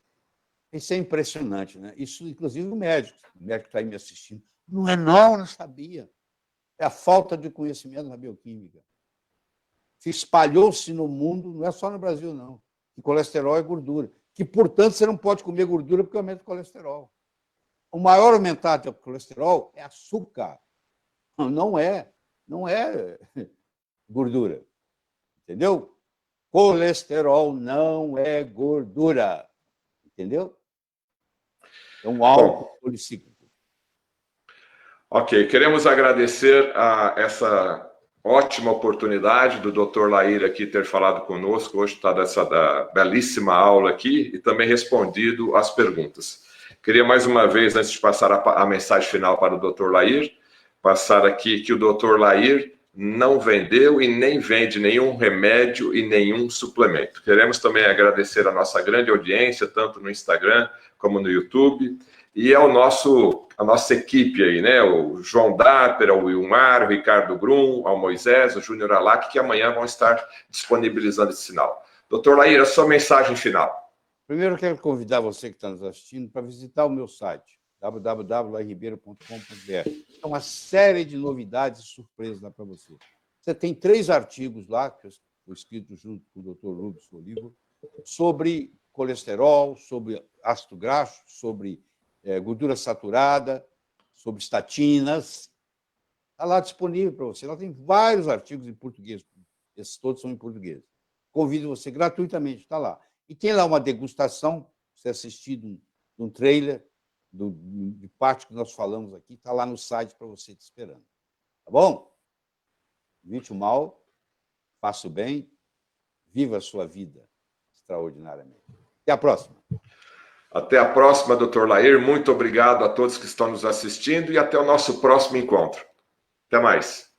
Isso é impressionante, né? Isso, inclusive, o médico está aí me assistindo. Não sabia. É a falta de conhecimento na bioquímica. Espalhou-se no mundo, não é só no Brasil, não, que colesterol é gordura. Que, portanto, você não pode comer gordura porque aumenta o colesterol. O maior aumentado do colesterol é açúcar. Não é gordura. Entendeu? Colesterol não é gordura. Entendeu? É um álcool policíclico.
Ok, queremos agradecer a essa ótima oportunidade do Dr. Laír aqui ter falado conosco hoje, está dessa belíssima aula aqui e também respondido as perguntas. Queria mais uma vez, antes de passar a mensagem final para o Dr. Laír, passar aqui que o Dr. Laír não vendeu e nem vende nenhum remédio e nenhum suplemento. Queremos também agradecer a nossa grande audiência, tanto no Instagram como no YouTube, e a nossa equipe aí, né? O João Dapper, o Wilmar, o Ricardo Grum, ao Moisés, o Júnior Alac, que amanhã vão estar disponibilizando esse sinal. Doutor Laír, a sua mensagem final.
Primeiro, eu quero convidar você que está nos assistindo para visitar o meu site, www.lairribeiro.com.br. É uma série de novidades e surpresas lá para você. Você tem 3 artigos lá, que foi escrito junto com o Dr. Rubens Olivo, sobre colesterol, sobre ácido graxo, sobre gordura saturada, sobre estatinas. Está lá disponível para você. Lá tem vários artigos em português. Esses todos são em português. Convido você gratuitamente, está lá. E tem lá uma degustação, você assistir de um trailer de parte que nós falamos aqui, está lá no site para você te esperando. Tá bom? Evite o mal, faça o bem, viva a sua vida extraordinariamente. Até a próxima.
Até a próxima, Dr. Laír. Muito obrigado a todos que estão nos assistindo e até o nosso próximo encontro. Até mais.